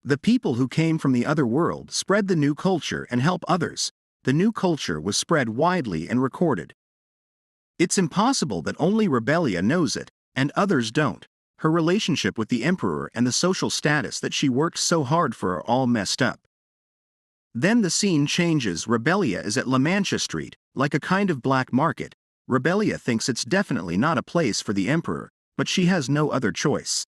Speaker 1: The people who came from the other world spread the new culture and help others. The new culture was spread widely and recorded. It's impossible that only Rebellia knows it, and others don't. Her relationship with the emperor and the social status that she worked so hard for are all messed up. Then the scene changes. Rebellia is at La Mancha Street, like a kind of black market. Rebellia thinks it's definitely not a place for the emperor, but she has no other choice.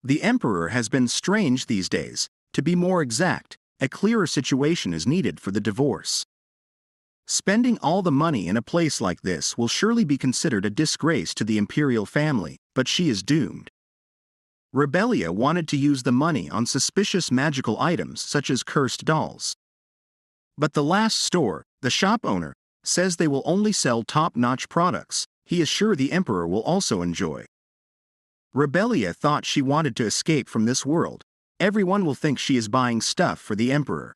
Speaker 1: The emperor has been strange these days. To be more exact, a clearer situation is needed for the divorce. Spending all the money in a place like this will surely be considered a disgrace to the imperial family, but she is doomed. Rebellia wanted to use the money on suspicious magical items such as cursed dolls. But the last store, the shop owner, says they will only sell top-notch products. He is sure the emperor will also enjoy. Rebellia thought she wanted to escape from this world. Everyone will think she is buying stuff for the emperor.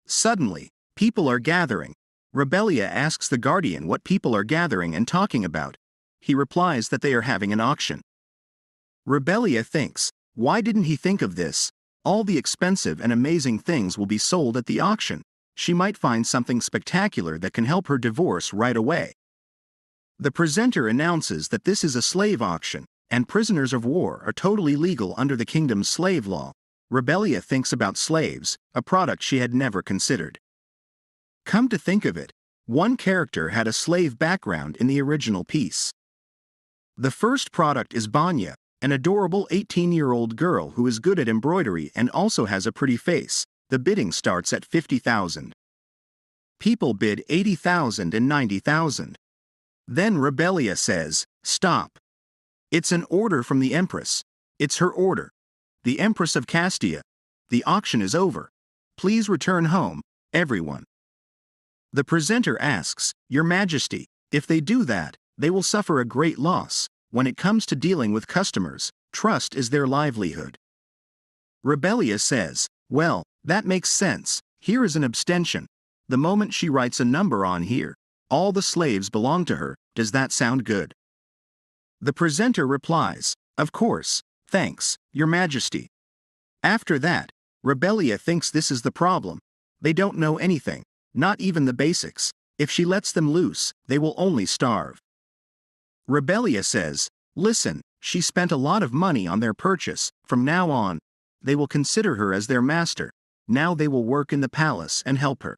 Speaker 1: Suddenly, people are gathering. Rebellia asks the guardian what people are gathering and talking about. He replies that they are having an auction. Rebellia thinks, why didn't he think of this? All the expensive and amazing things will be sold at the auction. She might find something spectacular that can help her divorce right away. The presenter announces that this is a slave auction, and prisoners of war are totally legal under the kingdom's slave law. Rebellia thinks about slaves, a product she had never considered. Come to think of it, one character had a slave background in the original piece. The first product is Banya, an adorable 18-year-old girl who is good at embroidery and also has a pretty face. The bidding starts at 50,000. People bid 80,000 and 90,000. Then Rebellia says, stop. It's an order from the Empress. It's her order. The Empress of Castilla. The auction is over. Please return home, everyone. The presenter asks, Your Majesty, if they do that, they will suffer a great loss. When it comes to dealing with customers, trust is their livelihood. Rebellia says, well, that makes sense. Here is an abstention. The moment she writes a number on here, all the slaves belong to her. Does that sound good? The presenter replies, of course, thanks, Your Majesty. After that, Rebellia thinks this is the problem. They don't know anything, not even the basics. If she lets them loose, they will only starve. Rebellia says, listen, she spent a lot of money on their purchase. From now on, they will consider her as their master. Now they will work in the palace and help her.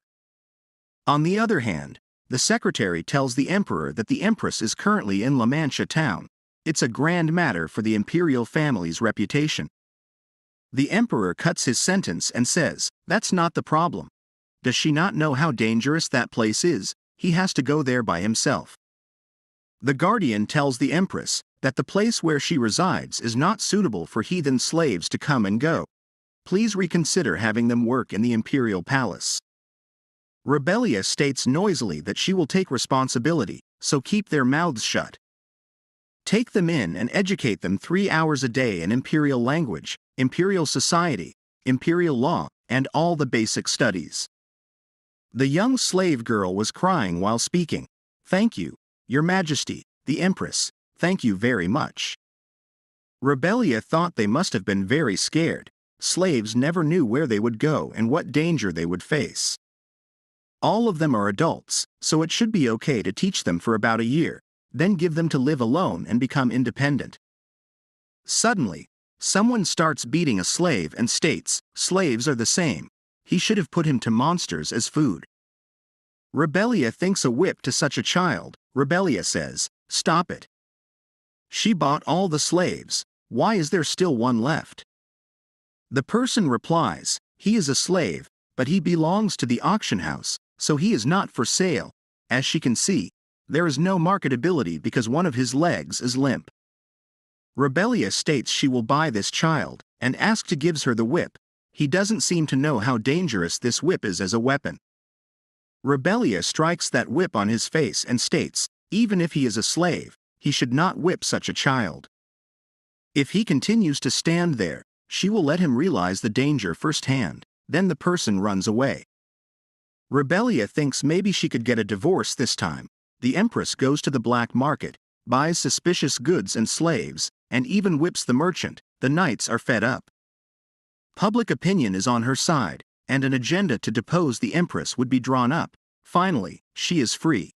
Speaker 1: On the other hand, the secretary tells the emperor that the empress is currently in La Mancha town. It's a grand matter for the imperial family's reputation. The emperor cuts his sentence and says, that's not the problem. Does she not know how dangerous that place is? He has to go there by himself. The guardian tells the empress that the place where she resides is not suitable for heathen slaves to come and go. Please reconsider having them work in the imperial palace. Rebellia states noisily that she will take responsibility, so keep their mouths shut. Take them in and educate them 3 hours a day in imperial language, imperial society, imperial law, and all the basic studies. The young slave girl was crying while speaking. Thank you, Your Majesty, the Empress, thank you very much. Rebellia thought they must have been very scared. Slaves never knew where they would go and what danger they would face. All of them are adults, so it should be okay to teach them for about a year, then give them to live alone and become independent. Suddenly, someone starts beating a slave and states, slaves are the same. He should have put him to monsters as food. Rebellia thinks a whip to such a child. Rebellia says, stop it. She bought all the slaves. Why is there still one left? The person replies, he is a slave, but he belongs to the auction house, so he is not for sale. As she can see, there is no marketability because one of his legs is limp. Rebellia states she will buy this child, and asks to gives her the whip. He doesn't seem to know how dangerous this whip is as a weapon. Rebellia strikes that whip on his face and states, even if he is a slave, he should not whip such a child. If he continues to stand there, she will let him realize the danger firsthand. Then the person runs away. Rebellia thinks maybe she could get a divorce this time. The Empress goes to the black market, buys suspicious goods and slaves, and even whips the merchant. The knights are fed up. Public opinion is on her side, and an agenda to depose the Empress would be drawn up. Finally, she is free.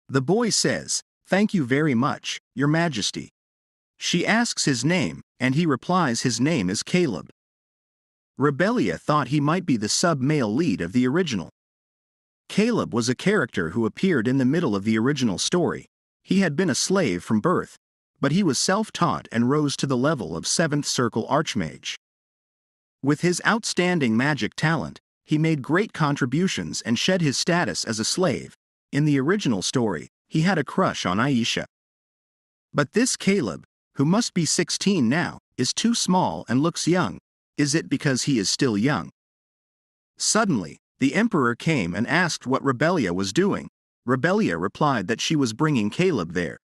Speaker 1: The boy says, thank you very much, Your Majesty. She asks his name, and he replies his name is Caleb. Rebellia thought he might be the sub-male lead of the original. Caleb was a character who appeared in the middle of the original story. He had been a slave from birth, but he was self-taught and rose to the level of 7th Circle Archmage. With his outstanding magic talent, he made great contributions and shed his status as a slave. In the original story, he had a crush on Aisha. But this Caleb, who must be 16 now, is too small and looks young. Is it because he is still young? Suddenly, the Emperor came and asked what Rebellia was doing. Rebellia replied that she was bringing Caleb there.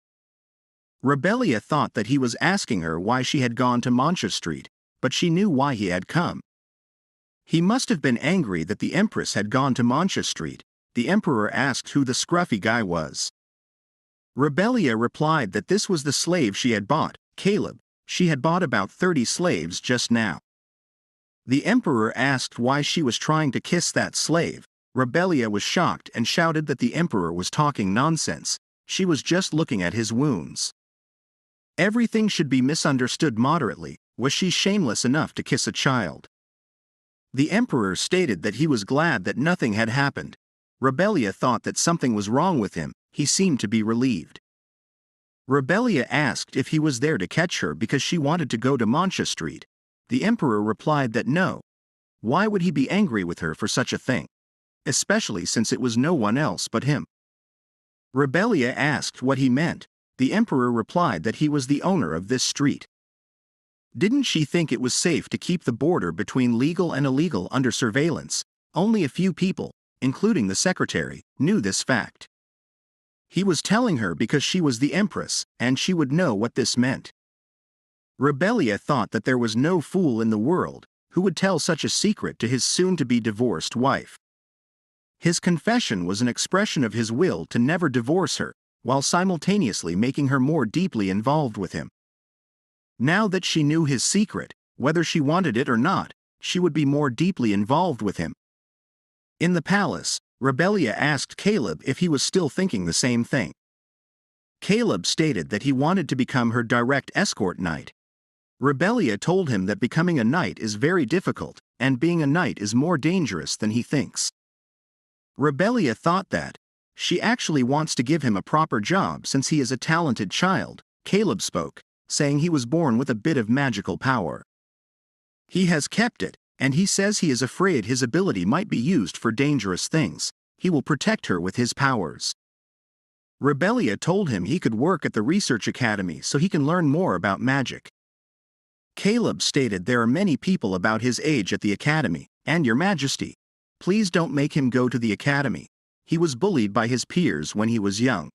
Speaker 1: Rebellia thought that he was asking her why she had gone to Manhwa Street, but she knew why he had come. He must have been angry that the Empress had gone to Manhwa Street. The Emperor asked who the scruffy guy was. Rebellia replied that this was the slave she had bought, Caleb. She had bought about 30 slaves just now. The Emperor asked why she was trying to kiss that slave. Rebellia was shocked and shouted that the Emperor was talking nonsense. She was just looking at his wounds. Everything should be misunderstood moderately. Was she shameless enough to kiss a child? The Emperor stated that he was glad that nothing had happened. Rebellia thought that something was wrong with him. He seemed to be relieved. Rebellia asked if he was there to catch her because she wanted to go to Manhwa Street. The Emperor replied that no. Why would he be angry with her for such a thing? Especially since it was no one else but him. Rebellia asked what he meant. The Emperor replied that he was the owner of this street. Didn't she think it was safe to keep the border between legal and illegal under surveillance? Only a few people, including the secretary, knew this fact. He was telling her because she was the Empress, and she would know what this meant. Rebellia thought that there was no fool in the world who would tell such a secret to his soon-to-be divorced wife. His confession was an expression of his will to never divorce her, while simultaneously making her more deeply involved with him. Now that she knew his secret, whether she wanted it or not, she would be more deeply involved with him. In the palace, Rebellia asked Caleb if he was still thinking the same thing. Caleb stated that he wanted to become her direct escort knight. Rebellia told him that becoming a knight is very difficult, and being a knight is more dangerous than he thinks. Rebellia thought that she actually wants to give him a proper job since he is a talented child. Caleb spoke, saying he was born with a bit of magical power. He has kept it, and he says he is afraid his ability might be used for dangerous things. He will protect her with his powers. Rebellia told him he could work at the research academy so he can learn more about magic. Caleb stated there are many people about his age at the academy, and Your Majesty, please don't make him go to the academy. He was bullied by his peers when he was young.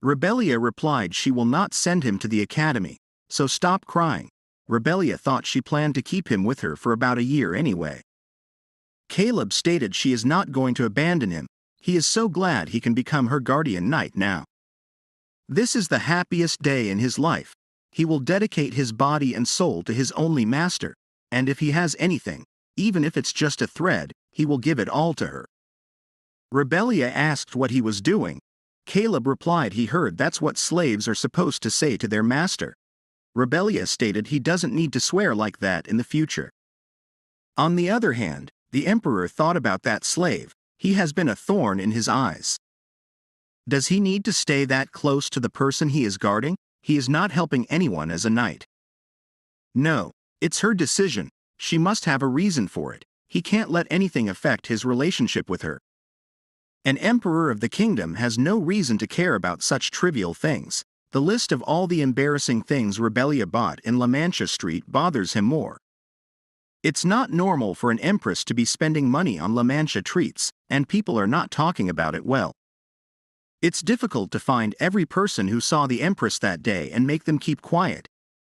Speaker 1: Rebellia replied she will not send him to the academy, so stop crying. Rebellia thought she planned to keep him with her for about a year anyway. Caleb stated she is not going to abandon him. He is so glad he can become her guardian knight now. This is the happiest day in his life. He will dedicate his body and soul to his only master, and if he has anything, even if it's just a thread, he will give it all to her. Rebellia asked what he was doing. Caleb replied he heard that's what slaves are supposed to say to their master. Rebellia stated he doesn't need to swear like that in the future. On the other hand, the Emperor thought about that slave. He has been a thorn in his eyes. Does he need to stay that close to the person he is guarding? He is not helping anyone as a knight. No, it's her decision. She must have a reason for it. He can't let anything affect his relationship with her. An emperor of the kingdom has no reason to care about such trivial things. The list of all the embarrassing things Rebellia bought in La Mancha Street bothers him more. It's not normal for an empress to be spending money on La Mancha treats, and people are not talking about it well. It's difficult to find every person who saw the Empress that day and make them keep quiet.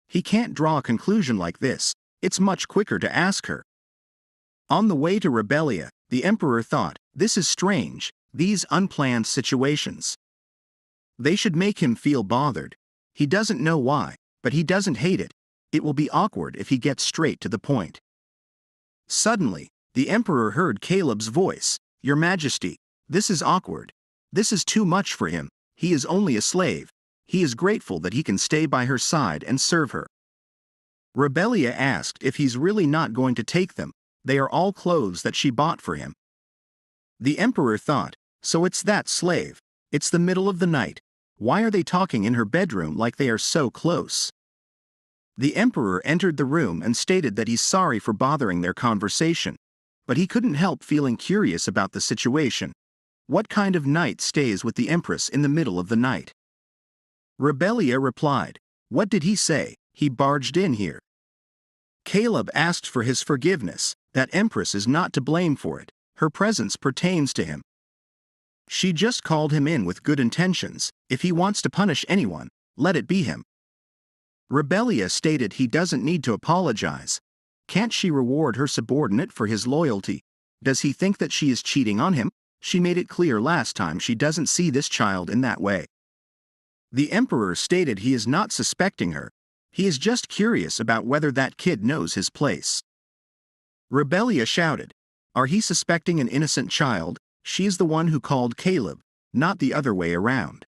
Speaker 1: He can't draw a conclusion like this. It's much quicker to ask her. On the way to Rebellia, the Emperor thought, this is strange, these unplanned situations. They should make him feel bothered. He doesn't know why, but he doesn't hate it. It will be awkward if he gets straight to the point. Suddenly, the Emperor heard Caleb's voice. Your Majesty, this is awkward. This is too much for him. He is only a slave. he is grateful that he can stay by her side and serve her. Rebellia asked if he's really not going to take them. They are all clothes that she bought for him. The emperor thought, so it's that slave. It's the middle of the night. Why are they talking in her bedroom like they are so close? The emperor entered the room and stated that he's sorry for bothering their conversation, but he couldn't help feeling curious about the situation. What kind of knight stays with the empress in the middle of the night? Rebellia replied, what did he say? He barged in here. Caleb asked for his forgiveness. That empress is not to blame for it. Her presence pertains to him. She just called him in with good intentions. If he wants to punish anyone, let it be him. Rebellia stated he doesn't need to apologize. Can't she reward her subordinate for his loyalty? Does he think that she is cheating on him? She made it clear last time she doesn't see this child in that way. The emperor stated he is not suspecting her. He is just curious about whether that kid knows his place. Rebellia shouted, are he suspecting an innocent child? She is the one who called Caleb, not the other way around.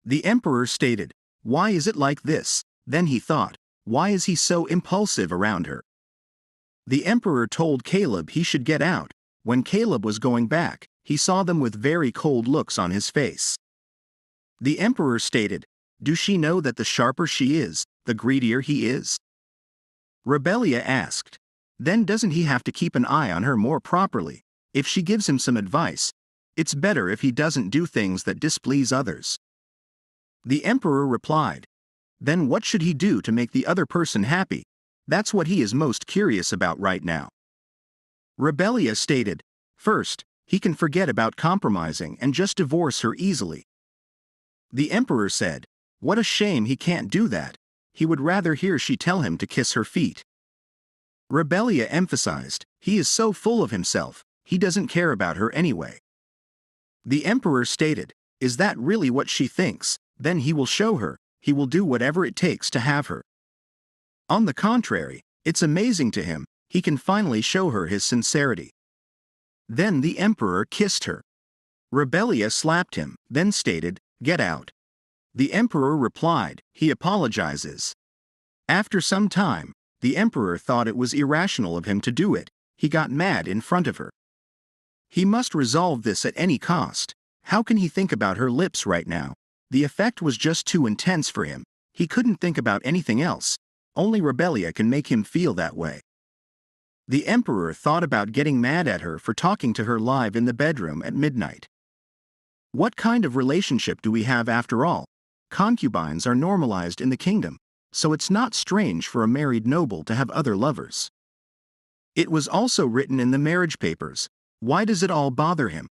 Speaker 1: The emperor stated, why is it like this? Then he thought, why is he so impulsive around her? The emperor told Caleb he should get out. When Caleb was going back, he saw them with very cold looks on his face. The emperor stated, does she know that the sharper she is, the greedier he is? Rebellia asked, then doesn't he have to keep an eye on her more properly? If she gives him some advice, it's better if he doesn't do things that displease others. The emperor replied, then what should he do to make the other person happy? That's what he is most curious about right now. Rebellia stated, first, he can forget about compromising and just divorce her easily. The emperor said, what a shame he can't do that. He would rather hear she tell him to kiss her feet. Rebellia emphasized, he is so full of himself, he doesn't care about her anyway. The emperor stated, is that really what she thinks? Then he will show her. He will do whatever it takes to have her. On the contrary, it's amazing to him. He can finally show her his sincerity. Then the emperor kissed her. Rebellia slapped him, then stated, get out. The emperor replied, he apologizes. After some time, the emperor thought it was irrational of him to do it. He got mad in front of her. He must resolve this at any cost. How can he think about her lips right now? The effect was just too intense for him. He couldn't think about anything else. Only Rebellia can make him feel that way. The emperor thought about getting mad at her for talking to her live in the bedroom at midnight. What kind of relationship do we have after all? Concubines are normalized in the kingdom, so it's not strange for a married noble to have other lovers. It was also written in the marriage papers. Why does it all bother him?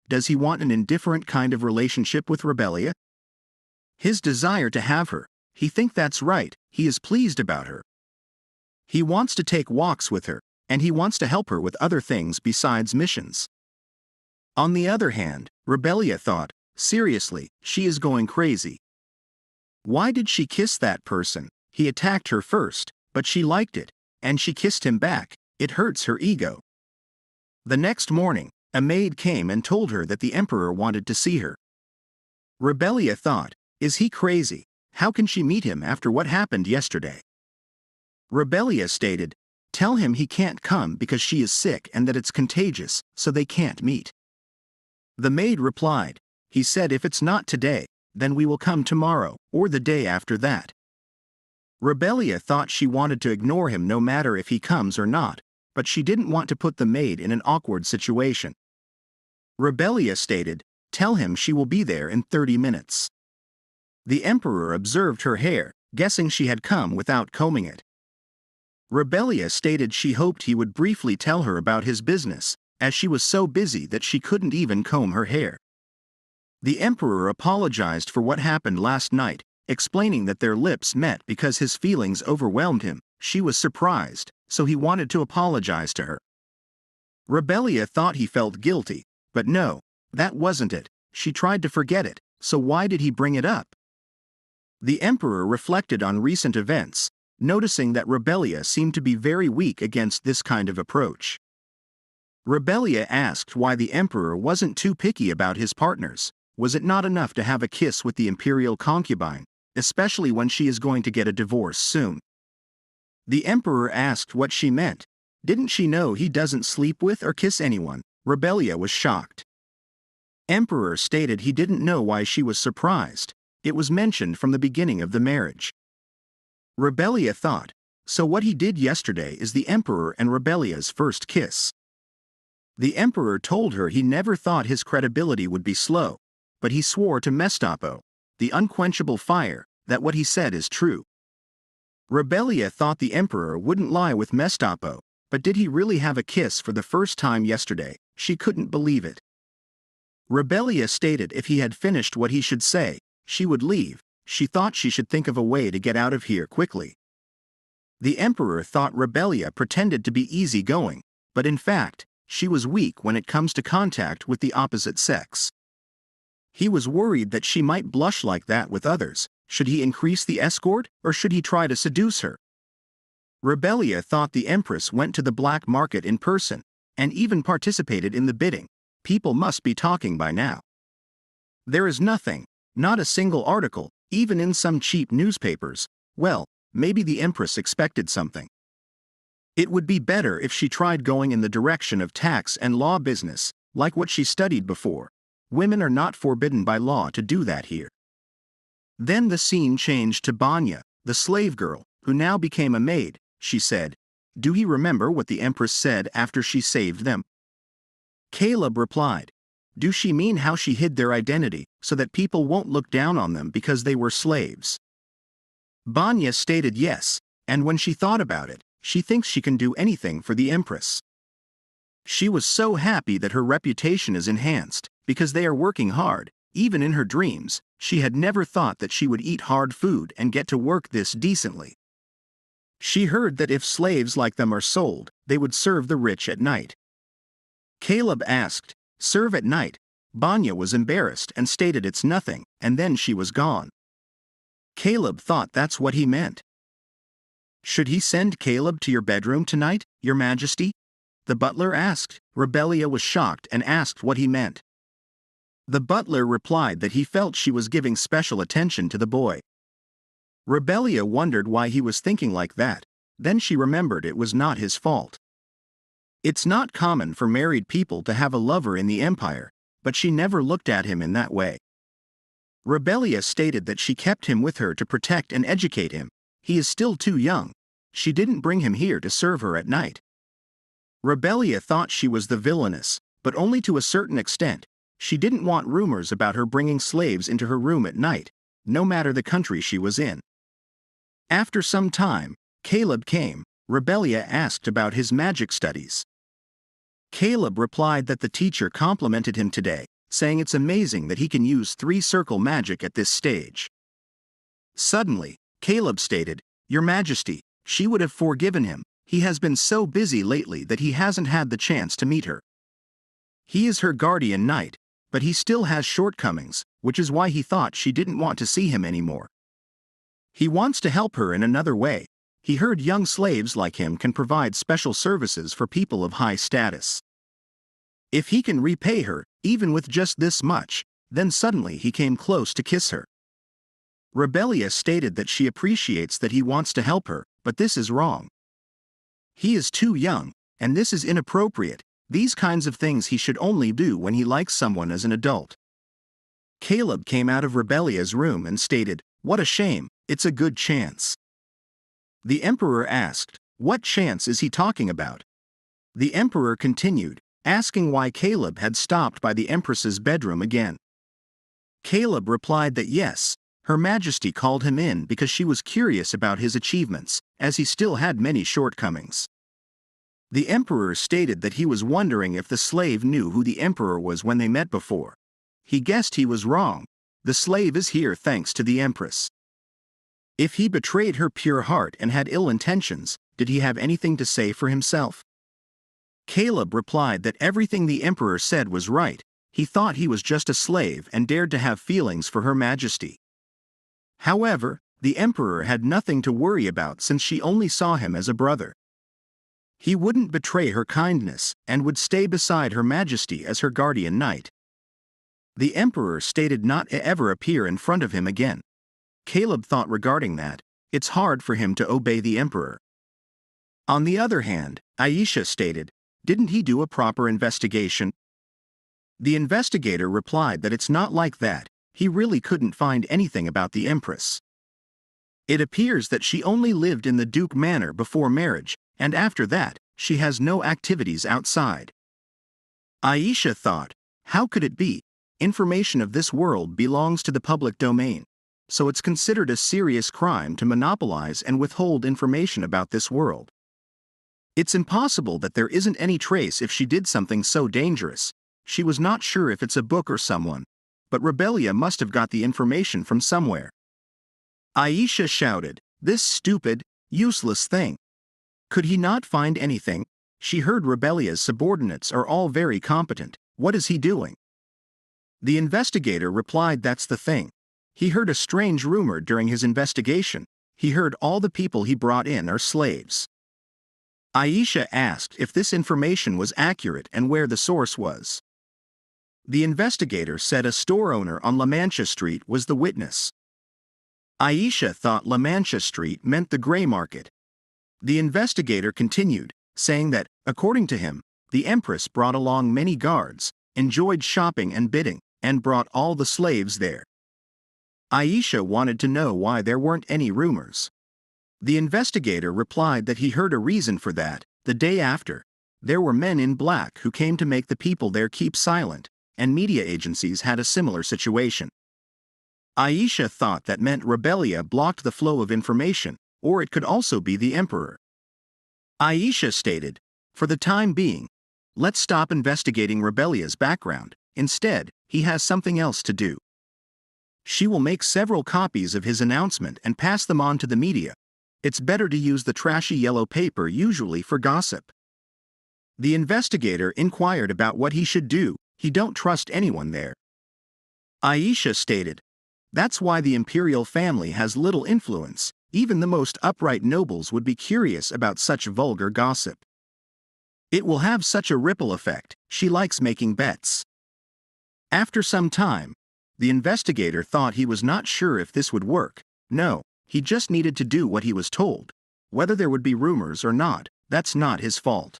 Speaker 1: Does he want an indifferent kind of relationship with Rebellia? His desire to have her, he thinks that's right, he is pleased about her. He wants to take walks with her, and he wants to help her with other things besides missions. On the other hand, Rebellia thought, seriously, she is going crazy. Why did she kiss that person? He attacked her first, but she liked it, and she kissed him back. It hurts her ego. The next morning, a maid came and told her that the emperor wanted to see her. Rebellia thought, is he crazy? How can she meet him after what happened yesterday? Rebellia stated, tell him he can't come because she is sick and that it's contagious, so they can't meet. The maid replied, he said if it's not today, then we will come tomorrow, or the day after that. Rebellia thought she wanted to ignore him no matter if he comes or not, but she didn't want to put the maid in an awkward situation. Rebellia stated, tell him she will be there in 30 minutes. The emperor observed her hair, guessing she had come without combing it. Rebellia stated she hoped he would briefly tell her about his business, as she was so busy that she couldn't even comb her hair. The emperor apologized for what happened last night, explaining that their lips met because his feelings overwhelmed him. She was surprised, so he wanted to apologize to her. Rebellia thought he felt guilty, but no, that wasn't it. She tried to forget it, so why did he bring it up? The emperor reflected on recent events, noticing that Rebellia seemed to be very weak against this kind of approach. Rebellia asked why the emperor wasn't too picky about his partners. Was it not enough to have a kiss with the imperial concubine, especially when she is going to get a divorce soon? The emperor asked what she meant. Didn't she know he doesn't sleep with or kiss anyone? Rebellia was shocked. Emperor stated he didn't know why she was surprised. It was mentioned from the beginning of the marriage. Rebellia thought, so what he did yesterday is the emperor and Rebellia's first kiss. The emperor told her he never thought his credibility would be slow, but he swore to Mestapo, the unquenchable fire, that what he said is true. Rebellia thought the emperor wouldn't lie with Mestapo, but did he really have a kiss for the first time yesterday? She couldn't believe it. Rebellia stated if he had finished what he should say, she would leave. She thought she should think of a way to get out of here quickly. The emperor thought Rebellia pretended to be easygoing, but in fact, she was weak when it comes to contact with the opposite sex. He was worried that she might blush like that with others. Should he increase the escort, or should he try to seduce her? Rebellia thought the Empress went to the black market in person, and even participated in the bidding. People must be talking by now. There is nothing, not a single article, even in some cheap newspapers. Well, maybe the Empress expected something. It would be better if she tried going in the direction of tax and law business, like what she studied before. Women are not forbidden by law to do that here. Then the scene changed to Banya, the slave girl, who now became a maid. She said, "Do you remember what the Empress said after she saved them?" Caleb replied, "Do she mean how she hid their identity, so that people won't look down on them because they were slaves?" Banya stated yes, and when she thought about it, she thinks she can do anything for the Empress. She was so happy that her reputation is enhanced, because they are working hard. Even in her dreams, she had never thought that she would eat hard food and get to work this decently. She heard that if slaves like them are sold, they would serve the rich at night. Caleb asked, "Serve at night?" Banya was embarrassed and stated it's nothing, and then she was gone. Caleb thought that's what he meant. "Should he send Caleb to your bedroom tonight, Your Majesty?" the butler asked. Rebellia was shocked and asked what he meant. The butler replied that he felt she was giving special attention to the boy. Rebellia wondered why he was thinking like that. Then she remembered it was not his fault. It's not common for married people to have a lover in the empire, but she never looked at him in that way. Rebellia stated that she kept him with her to protect and educate him. He is still too young. She didn't bring him here to serve her at night. Rebellia thought she was the villainess, but only to a certain extent. She didn't want rumors about her bringing slaves into her room at night, no matter the country she was in. After some time, Caleb came. Rebellia asked about his magic studies. Caleb replied that the teacher complimented him today, saying it's amazing that he can use three-circle magic at this stage. Suddenly, Caleb stated, "Your Majesty, she would have forgiven him. He has been so busy lately that he hasn't had the chance to meet her. He is her guardian knight, but he still has shortcomings, which is why he thought she didn't want to see him anymore. He wants to help her in another way. He heard young slaves like him can provide special services for people of high status. If he can repay her, even with just this much, then suddenly he came close to kiss her." Rebellia stated that she appreciates that he wants to help her, but this is wrong. He is too young, and this is inappropriate. These kinds of things he should only do when he likes someone as an adult. Caleb came out of Rebellia's room and stated, "What a shame, it's a good chance." The emperor asked, "What chance is he talking about?" The emperor continued, asking why Caleb had stopped by the Empress's bedroom again. Caleb replied that yes, Her Majesty called him in because she was curious about his achievements, as he still had many shortcomings. The emperor stated that he was wondering if the slave knew who the emperor was when they met before. He guessed he was wrong. The slave is here thanks to the Empress. If he betrayed her pure heart and had ill intentions, did he have anything to say for himself? Caleb replied that everything the emperor said was right. He thought he was just a slave and dared to have feelings for Her Majesty. However, the emperor had nothing to worry about since she only saw him as a brother. He wouldn't betray her kindness and would stay beside Her Majesty as her guardian knight. The emperor stated not to ever appear in front of him again. Caleb thought regarding that, it's hard for him to obey the emperor. On the other hand, Aisha stated, didn't he do a proper investigation? The investigator replied that it's not like that, he really couldn't find anything about the Empress. It appears that she only lived in the Duke Manor before marriage, and after that, she has no activities outside. Aisha thought, how could it be? Information of this world belongs to the public domain, so it's considered a serious crime to monopolize and withhold information about this world. It's impossible that there isn't any trace if she did something so dangerous. She was not sure if it's a book or someone, but Rebellia must have got the information from somewhere. Aisha shouted, this stupid, useless thing. Could he not find anything? She heard Rebellia's subordinates are all very competent, what is he doing? The investigator replied that's the thing. He heard a strange rumor during his investigation. He heard all the people he brought in are slaves. Aisha asked if this information was accurate and where the source was. The investigator said a store owner on La Mancha Street was the witness. Aisha thought La Mancha Street meant the gray market. The investigator continued, saying that, according to him, the Empress brought along many guards, enjoyed shopping and bidding, and brought all the slaves there. Aisha wanted to know why there weren't any rumors. The investigator replied that he heard a reason for that. The day after, there were men in black who came to make the people there keep silent, and media agencies had a similar situation. Aisha thought that meant Rebellia blocked the flow of information, or it could also be the emperor. Aisha stated, for the time being, let's stop investigating Rebellia's background. Instead, he has something else to do. She will make several copies of his announcement and pass them on to the media. It's better to use the trashy yellow paper usually for gossip. The investigator inquired about what he should do. He don't trust anyone there. Aisha stated, that's why the imperial family has little influence. Even the most upright nobles would be curious about such vulgar gossip. It will have such a ripple effect. She likes making bets. After some time, the investigator thought he was not sure if this would work. No, he just needed to do what he was told. Whether there would be rumors or not, that's not his fault.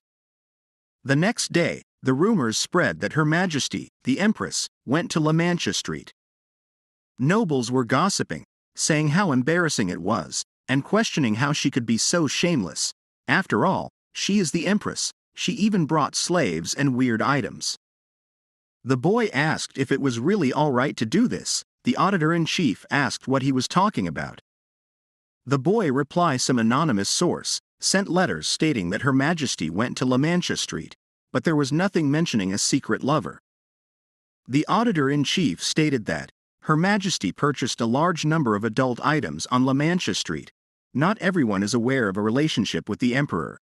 Speaker 1: The next day, the rumors spread that Her Majesty, the Empress, went to La Mancha Street. Nobles were gossiping, saying how embarrassing it was, and questioning how she could be so shameless. After all, she is the Empress. She even brought slaves and weird items. The boy asked if it was really all right to do this. The auditor-in-chief asked what he was talking about. The boy replied some anonymous source sent letters stating that Her Majesty went to La Mancha Street, but there was nothing mentioning a secret lover. The auditor-in-chief stated that Her Majesty purchased a large number of adult items on La Mancha Street. Not everyone is aware of a relationship with the emperor.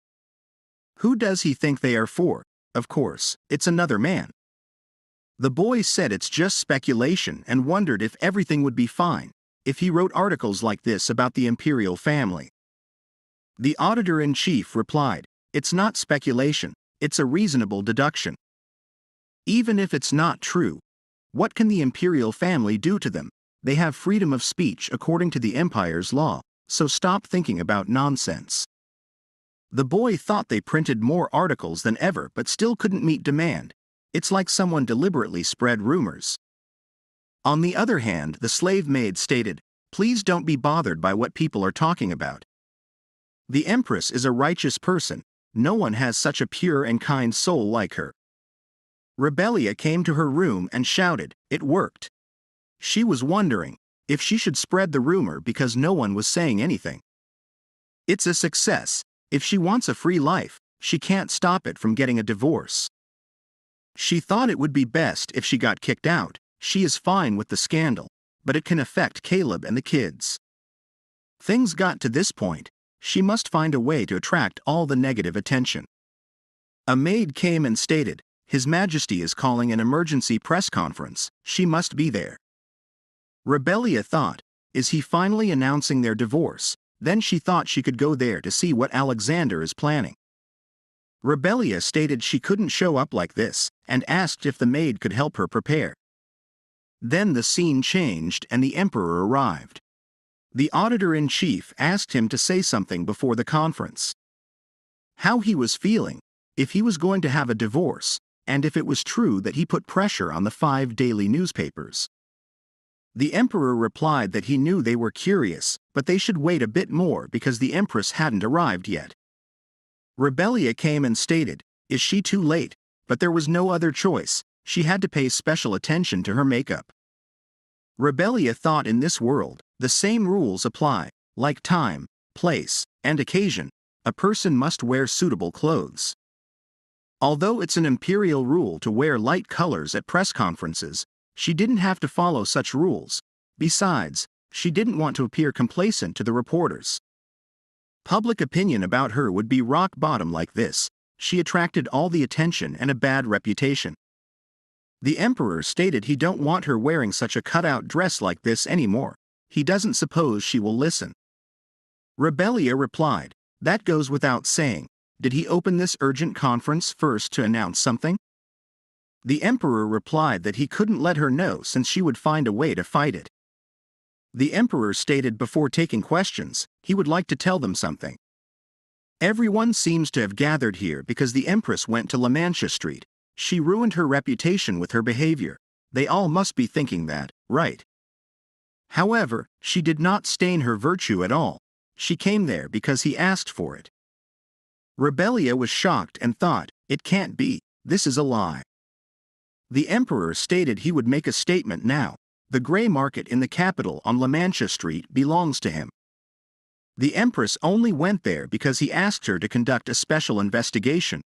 Speaker 1: Who does he think they are for? Of course, it's another man. The boy said it's just speculation and wondered if everything would be fine if he wrote articles like this about the imperial family. The auditor-in-chief replied, it's not speculation, it's a reasonable deduction. Even if it's not true, what can the imperial family do to them? They have freedom of speech according to the empire's law, so stop thinking about nonsense. The boy thought they printed more articles than ever but still couldn't meet demand. It's like someone deliberately spread rumors. On the other hand, the slave maid stated, please don't be bothered by what people are talking about. The Empress is a righteous person. No one has such a pure and kind soul like her. Rebellia came to her room and shouted, it worked. She was wondering if she should spread the rumor because no one was saying anything. It's a success. If she wants a free life, she can't stop it from getting a divorce. She thought it would be best if she got kicked out. She is fine with the scandal, but it can affect Caleb and the kids. Things got to this point. She must find a way to attract all the negative attention. A maid came and stated, His Majesty is calling an emergency press conference. She must be there. Rebellia thought, is he finally announcing their divorce? Then she thought she could go there to see what Alexander is planning. Rebellia stated she couldn't show up like this, and asked if the maid could help her prepare. Then the scene changed and the emperor arrived. The auditor-in-chief asked him to say something before the conference. How he was feeling, if he was going to have a divorce, and if it was true that he put pressure on the 5 daily newspapers. The emperor replied that he knew they were curious, but they should wait a bit more because the empress hadn't arrived yet. Rebellia came and stated, "Is she too late?" But there was no other choice, she had to pay special attention to her makeup. Rebellia thought in this world, the same rules apply, like time, place, and occasion, a person must wear suitable clothes. Although it's an imperial rule to wear light colors at press conferences, she didn't have to follow such rules. Besides, she didn't want to appear complacent to the reporters. Public opinion about her would be rock bottom like this. She attracted all the attention and a bad reputation. The emperor stated he don't want her wearing such a cutout dress like this anymore. He doesn't suppose she will listen. Rebellia replied, "That goes without saying. Did he open this urgent conference first to announce something?" The emperor replied that he couldn't let her know since she would find a way to fight it. The emperor stated before taking questions, he would like to tell them something. Everyone seems to have gathered here because the empress went to La Mancha Street. She ruined her reputation with her behavior. They all must be thinking that, right? However, she did not stain her virtue at all. She came there because he asked for it. Rebellia was shocked and thought, "It can't be, this is a lie." The emperor stated he would make a statement now. The gray market in the capital on La Mancha Street belongs to him. The empress only went there because he asked her to conduct a special investigation.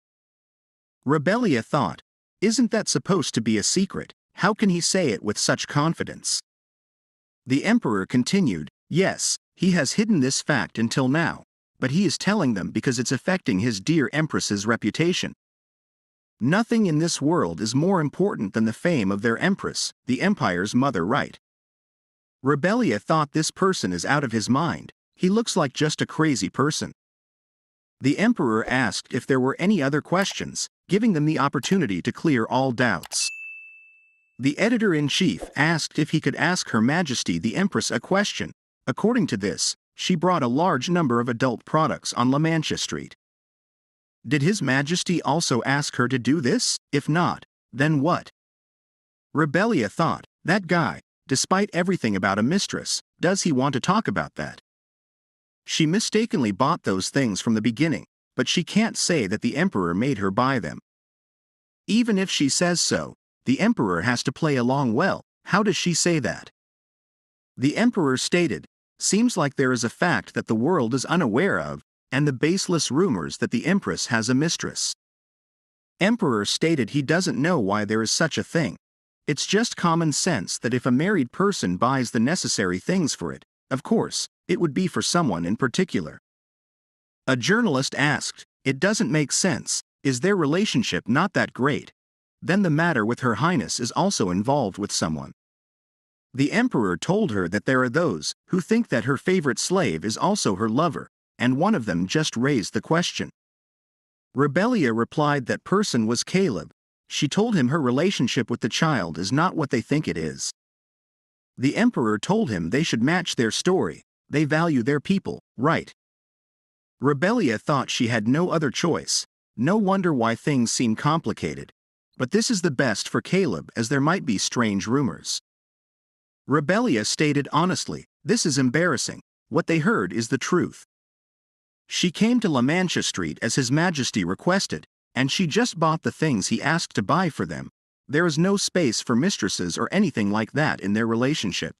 Speaker 1: Rebellia thought, "Isn't that supposed to be a secret? How can he say it with such confidence?" The emperor continued, "Yes, he has hidden this fact until now, but he is telling them because it's affecting his dear empress's reputation. Nothing in this world is more important than the fame of their empress, the empire's mother, right?" Rebellia thought this person is out of his mind. He looks like just a crazy person. The emperor asked if there were any other questions, giving them the opportunity to clear all doubts. The editor-in-chief asked if he could ask Her Majesty the Empress a question. According to this, she brought a large number of adult products on La Mancha Street. Did His Majesty also ask her to do this? If not, then what? Rebellia thought, that guy, despite everything about a mistress, does he want to talk about that? She mistakenly bought those things from the beginning, but she can't say that the emperor made her buy them. Even if she says so, the emperor has to play along well. How does she say that? The emperor stated, "Seems like there is a fact that the world is unaware of, and the baseless rumors that the empress has a mistress." Emperor stated he doesn't know why there is such a thing. It's just common sense that if a married person buys the necessary things for it, of course, it would be for someone in particular. A journalist asked, "It doesn't make sense, is their relationship not that great? Then the matter with Her Highness is also involved with someone." The emperor told her that there are those who think that her favorite slave is also her lover, and one of them just raised the question. Rebellia replied that person was Caleb. She told him her relationship with the child is not what they think it is. The emperor told him they should match their story, they value their people, right? Rebellia thought she had no other choice. No wonder why things seem complicated. But this is the best for Caleb as there might be strange rumors. Rebellia stated honestly, "This is embarrassing. What they heard is the truth." She came to La Mancha Street as His Majesty requested, and she just bought the things he asked to buy for them. There is no space for mistresses or anything like that in their relationship.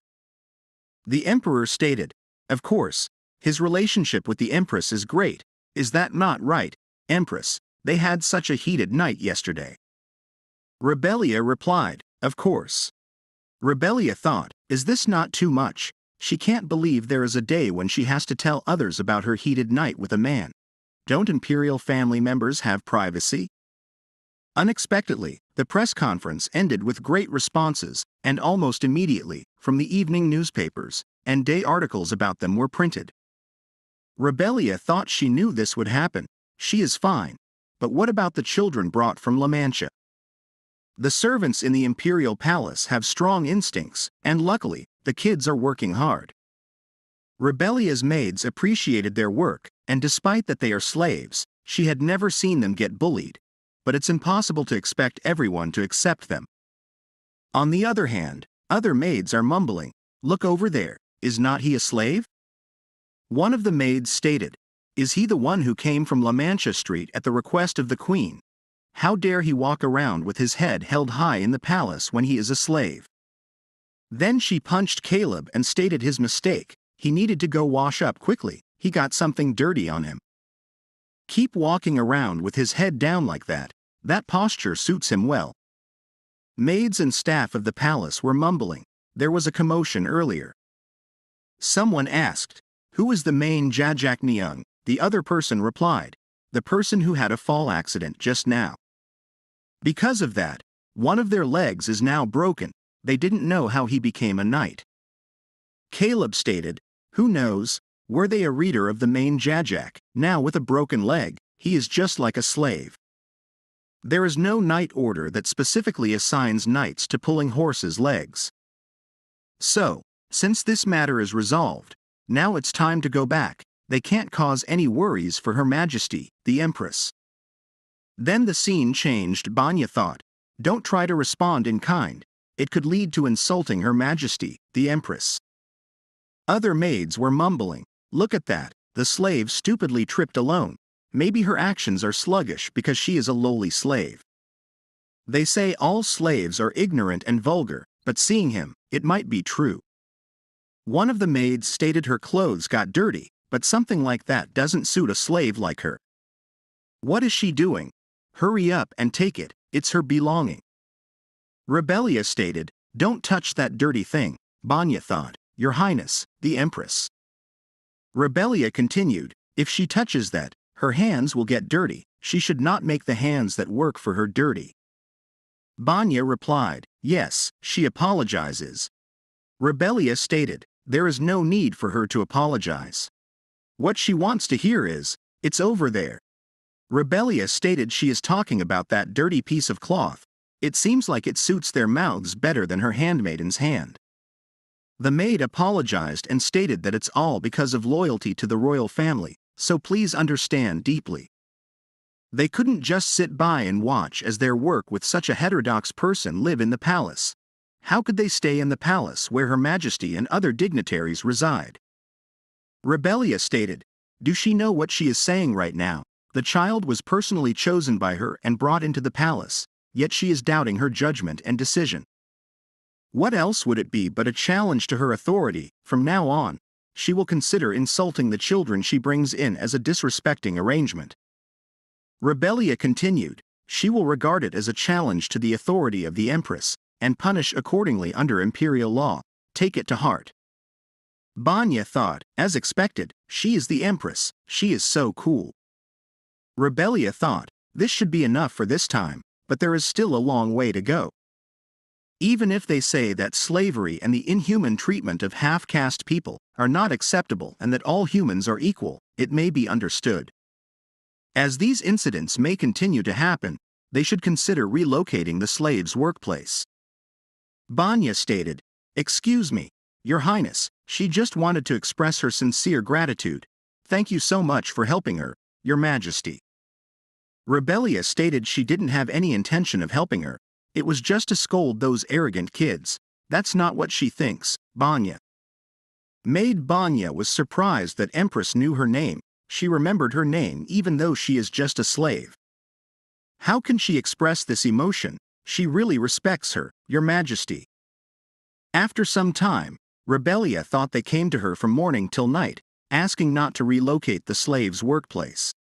Speaker 1: The emperor stated, "Of course, his relationship with the empress is great. Is that not right, Empress? They had such a heated night yesterday." Rebellia replied, "Of course." Rebellia thought, is this not too much? She can't believe there is a day when she has to tell others about her heated night with a man. Don't imperial family members have privacy? Unexpectedly, the press conference ended with great responses, and almost immediately, from the evening newspapers, and day articles about them were printed. Rebellia thought she knew this would happen. She is fine. But what about the children brought from La Mancha? The servants in the imperial palace have strong instincts, and luckily, the kids are working hard. Rebellia's maids appreciated their work, and despite that they are slaves, she had never seen them get bullied. But it's impossible to expect everyone to accept them. On the other hand, other maids are mumbling, "Look over there, is not he a slave?" One of the maids stated, "Is he the one who came from La Mancha Street at the request of the queen? How dare he walk around with his head held high in the palace when he is a slave?" Then she punched Caleb and stated his mistake. He needed to go wash up quickly, he got something dirty on him. Keep walking around with his head down like that posture suits him well. Maids and staff of the palace were mumbling. There was a commotion earlier. Someone asked, "Who is the main Jajak Nyung?" The other person replied, "The person who had a fall accident just now. Because of that, one of their legs is now broken. They didn't know how he became a knight." Caleb stated, "Who knows, were they a reader of the main Jajak, now with a broken leg, he is just like a slave. There is no knight order that specifically assigns knights to pulling horses' legs. So, since this matter is resolved, now it's time to go back. They can't cause any worries for Her Majesty, the Empress." Then the scene changed. Banya thought, "Don't try to respond in kind. It could lead to insulting Her Majesty, the Empress." Other maids were mumbling, "Look at that, the slave stupidly tripped alone. Maybe her actions are sluggish because she is a lowly slave. They say all slaves are ignorant and vulgar, but seeing him, it might be true." One of the maids stated her clothes got dirty, but something like that doesn't suit a slave like her. What is she doing? Hurry up and take it, it's her belonging. Rebellia stated, "Don't touch that dirty thing." Banya thought, "Your Highness, the Empress." Rebellia continued, "If she touches that, her hands will get dirty. She should not make the hands that work for her dirty." Banya replied, "Yes, she apologizes." Rebellia stated, "There is no need for her to apologize. What she wants to hear is, 'It's over there.'" Rebellia stated she is talking about that dirty piece of cloth. It seems like it suits their mouths better than her handmaiden's hand. The maid apologized and stated that it's all because of loyalty to the royal family, so please understand deeply. They couldn't just sit by and watch as their work with such a heterodox person live in the palace. How could they stay in the palace where Her Majesty and other dignitaries reside? Rebellia stated, "Do she know what she is saying right now? The child was personally chosen by her and brought into the palace, yet she is doubting her judgment and decision. What else would it be but a challenge to her authority? From now on, she will consider insulting the children she brings in as a disrespecting arrangement." Rebellia continued, "She will regard it as a challenge to the authority of the Empress, and punish accordingly under imperial law. Take it to heart." Banya thought, as expected, she is the Empress, she is so cool. Rebellia thought, this should be enough for this time, but there is still a long way to go. Even if they say that slavery and the inhuman treatment of half-caste people are not acceptable and that all humans are equal, it may be understood. As these incidents may continue to happen, they should consider relocating the slave's workplace. Banya stated, "Excuse me, Your Highness, she just wanted to express her sincere gratitude. Thank you so much for helping her, Your Majesty." Rebellia stated she didn't have any intention of helping her. It was just to scold those arrogant kids. That's not what she thinks, Banya. Maid Banya was surprised that Empress knew her name. She remembered her name even though she is just a slave. How can she express this emotion? She really respects her, Your Majesty. After some time, Rebellia thought they came to her from morning till night, asking not to relocate the slave's workplace.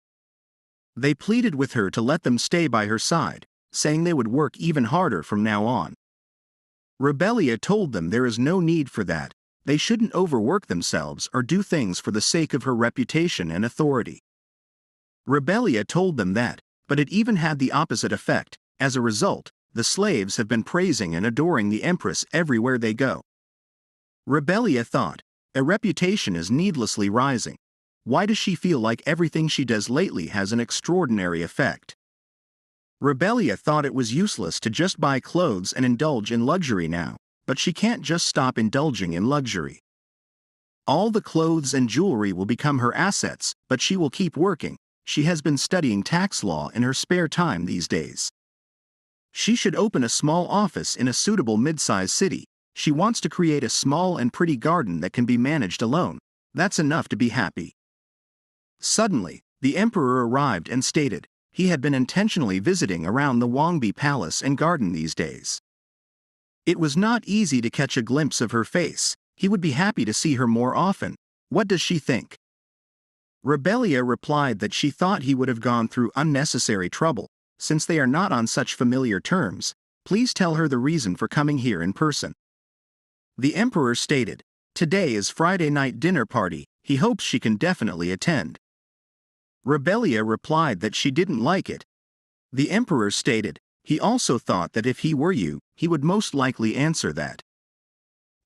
Speaker 1: They pleaded with her to let them stay by her side, saying they would work even harder from now on. Rebellia told them there is no need for that. They shouldn't overwork themselves or do things for the sake of her reputation and authority. Rebellia told them that, but it even had the opposite effect. As a result, the slaves have been praising and adoring the Empress everywhere they go. Rebellia thought, a reputation is needlessly rising. Why does she feel like everything she does lately has an extraordinary effect? Rebellia thought it was useless to just buy clothes and indulge in luxury now, but she can't just stop indulging in luxury. All the clothes and jewelry will become her assets, but she will keep working. She has been studying tax law in her spare time these days. She should open a small office in a suitable mid-sized city. She wants to create a small and pretty garden that can be managed alone. That's enough to be happy. Suddenly, the emperor arrived and stated he had been intentionally visiting around the Wangbi palace and garden these days. It was not easy to catch a glimpse of her face. He would be happy to see her more often. What does she think? Rebellia replied that she thought he would have gone through unnecessary trouble. Since they are not on such familiar terms, please tell her the reason for coming here in person. The emperor stated, today is Friday night dinner party. He hopes she can definitely attend. Rebellia replied that she didn't like it. The emperor stated, he also thought that if he were you, he would most likely answer that.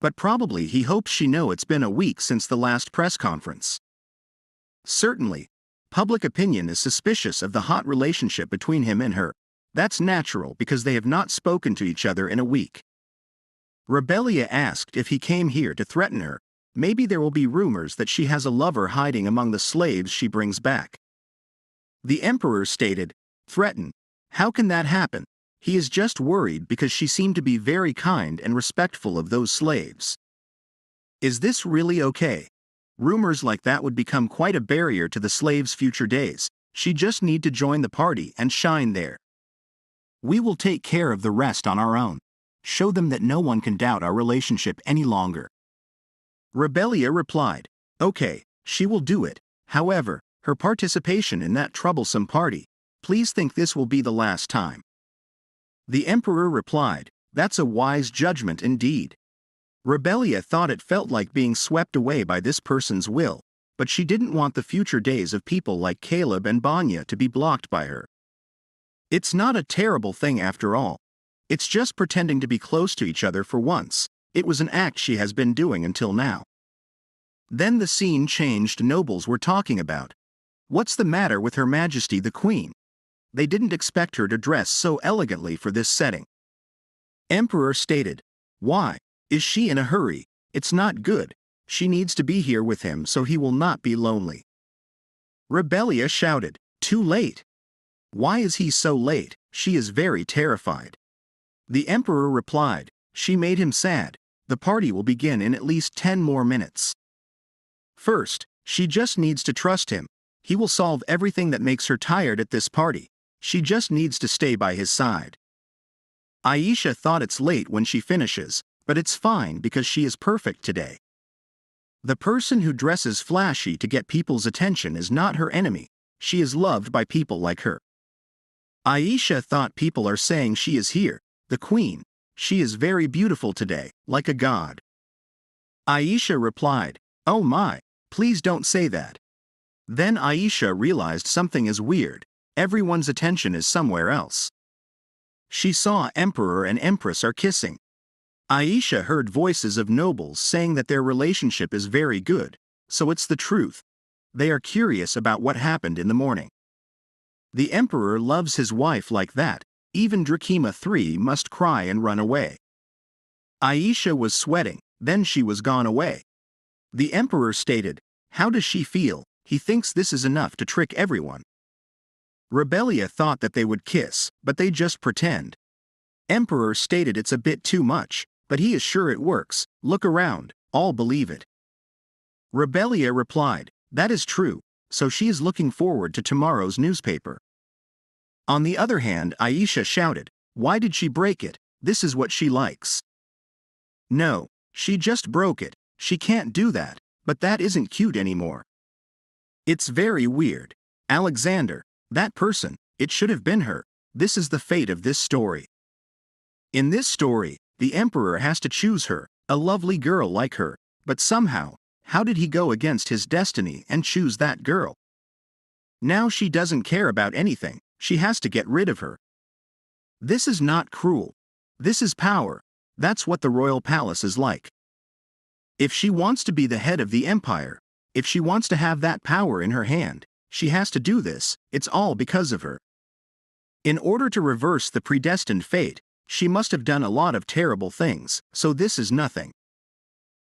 Speaker 1: But probably he hopes she know it's been a week since the last press conference. Certainly, public opinion is suspicious of the hot relationship between him and her. That's natural because they have not spoken to each other in a week. Rebellia asked if he came here to threaten her. Maybe there will be rumors that she has a lover hiding among the slaves she brings back. The emperor stated, threaten? How can that happen? He is just worried because she seemed to be very kind and respectful of those slaves. Is this really okay? Rumors like that would become quite a barrier to the slaves' future days. She just need to join the party and shine there. We will take care of the rest on our own. Show them that no one can doubt our relationship any longer. Rebellia replied, okay, she will do it. However, her participation in that troublesome party, please think this will be the last time. The emperor replied, that's a wise judgment indeed. Rebellia thought it felt like being swept away by this person's will, but she didn't want the future days of people like Caleb and Banya to be blocked by her. It's not a terrible thing after all. It's just pretending to be close to each other for once. It was an act she has been doing until now. Then the scene changed. Nobles were talking about, what's the matter with Her Majesty the Queen? They didn't expect her to dress so elegantly for this setting. Emperor stated, why? Is she in a hurry? It's not good. She needs to be here with him so he will not be lonely. Rebellia shouted, too late. Why is he so late? She is very terrified. The emperor replied, she made him sad. The party will begin in at least 10 more minutes. First, she just needs to trust him. He will solve everything that makes her tired at this party. She just needs to stay by his side. Aisha thought it's late when she finishes, but it's fine because she is perfect today. The person who dresses flashy to get people's attention is not her enemy. She is loved by people like her. Aisha thought people are saying she is here, the queen. She is very beautiful today, like a god. Aisha replied, oh my, please don't say that. Then Aisha realized something is weird. Everyone's attention is somewhere else. She saw Emperor and Empress are kissing. Aisha heard voices of nobles saying that their relationship is very good, so it's the truth. They are curious about what happened in the morning. The emperor loves his wife like that. Even Drakima III must cry and run away. Aisha was sweating, then she was gone away. The emperor stated, how does she feel? He thinks this is enough to trick everyone. Rebellia thought that they would kiss, but they just pretend. Emperor stated it's a bit too much, but he is sure it works. Look around, all believe it. Rebellia replied, that is true, so she is looking forward to tomorrow's newspaper. On the other hand, Aisha shouted, why did she break it? This is what she likes. No, she just broke it. She can't do that, but that isn't cute anymore. It's very weird. Alexander, that person, it should have been her. This is the fate of this story. In this story, the emperor has to choose her, a lovely girl like her, but somehow, how did he go against his destiny and choose that girl? Now she doesn't care about anything. She has to get rid of her. This is not cruel. This is power. That's what the royal palace is like. If she wants to be the head of the empire, if she wants to have that power in her hand, she has to do this. It's all because of her. In order to reverse the predestined fate, she must have done a lot of terrible things, so this is nothing.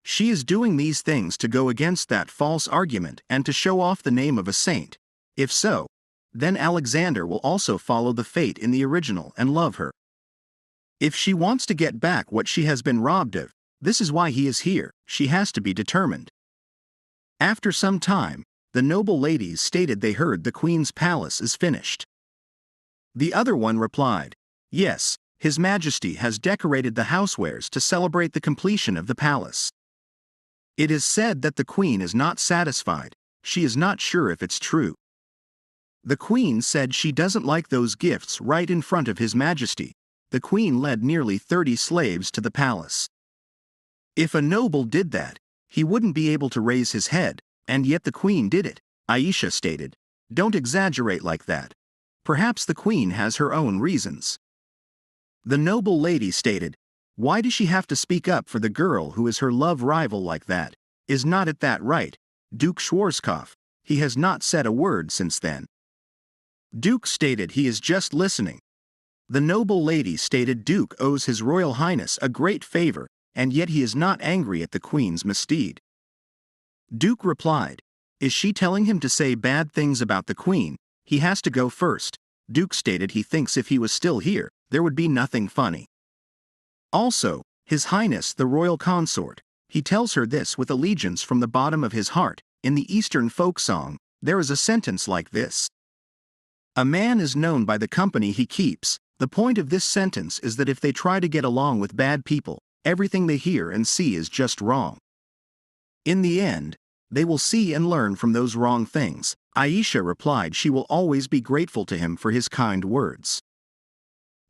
Speaker 1: She is doing these things to go against that false argument and to show off the name of a saint. If so, then Alexander will also follow the fate in the original and love her. If she wants to get back what she has been robbed of, this is why he is here, she has to be determined. After some time, the noble ladies stated they heard the queen's palace is finished. The other one replied, "Yes, His Majesty has decorated the housewares to celebrate the completion of the palace." It is said that the queen is not satisfied, she is not sure if it's true. The queen said she doesn't like those gifts right in front of His Majesty. The queen led nearly 30 slaves to the palace. If a noble did that, he wouldn't be able to raise his head, and yet the queen did it, Aisha stated. Don't exaggerate like that. Perhaps the queen has her own reasons. The noble lady stated, "Why does she have to speak up for the girl who is her love rival like that? Is not it that right, Duke Schwarzkopf?" He has not said a word since then. Duke stated he is just listening. The noble lady stated Duke owes His Royal Highness a great favor, and yet he is not angry at the queen's misdeed. Duke replied, "Is she telling him to say bad things about the queen? He has to go first." Duke stated he thinks if he was still here, there would be nothing funny. Also, His Highness the Royal Consort, he tells her this with allegiance from the bottom of his heart. In the Eastern folk song, there is a sentence like this: "A man is known by the company he keeps." The point of this sentence is that if they try to get along with bad people, everything they hear and see is just wrong. In the end, they will see and learn from those wrong things. Aisha replied she will always be grateful to him for his kind words.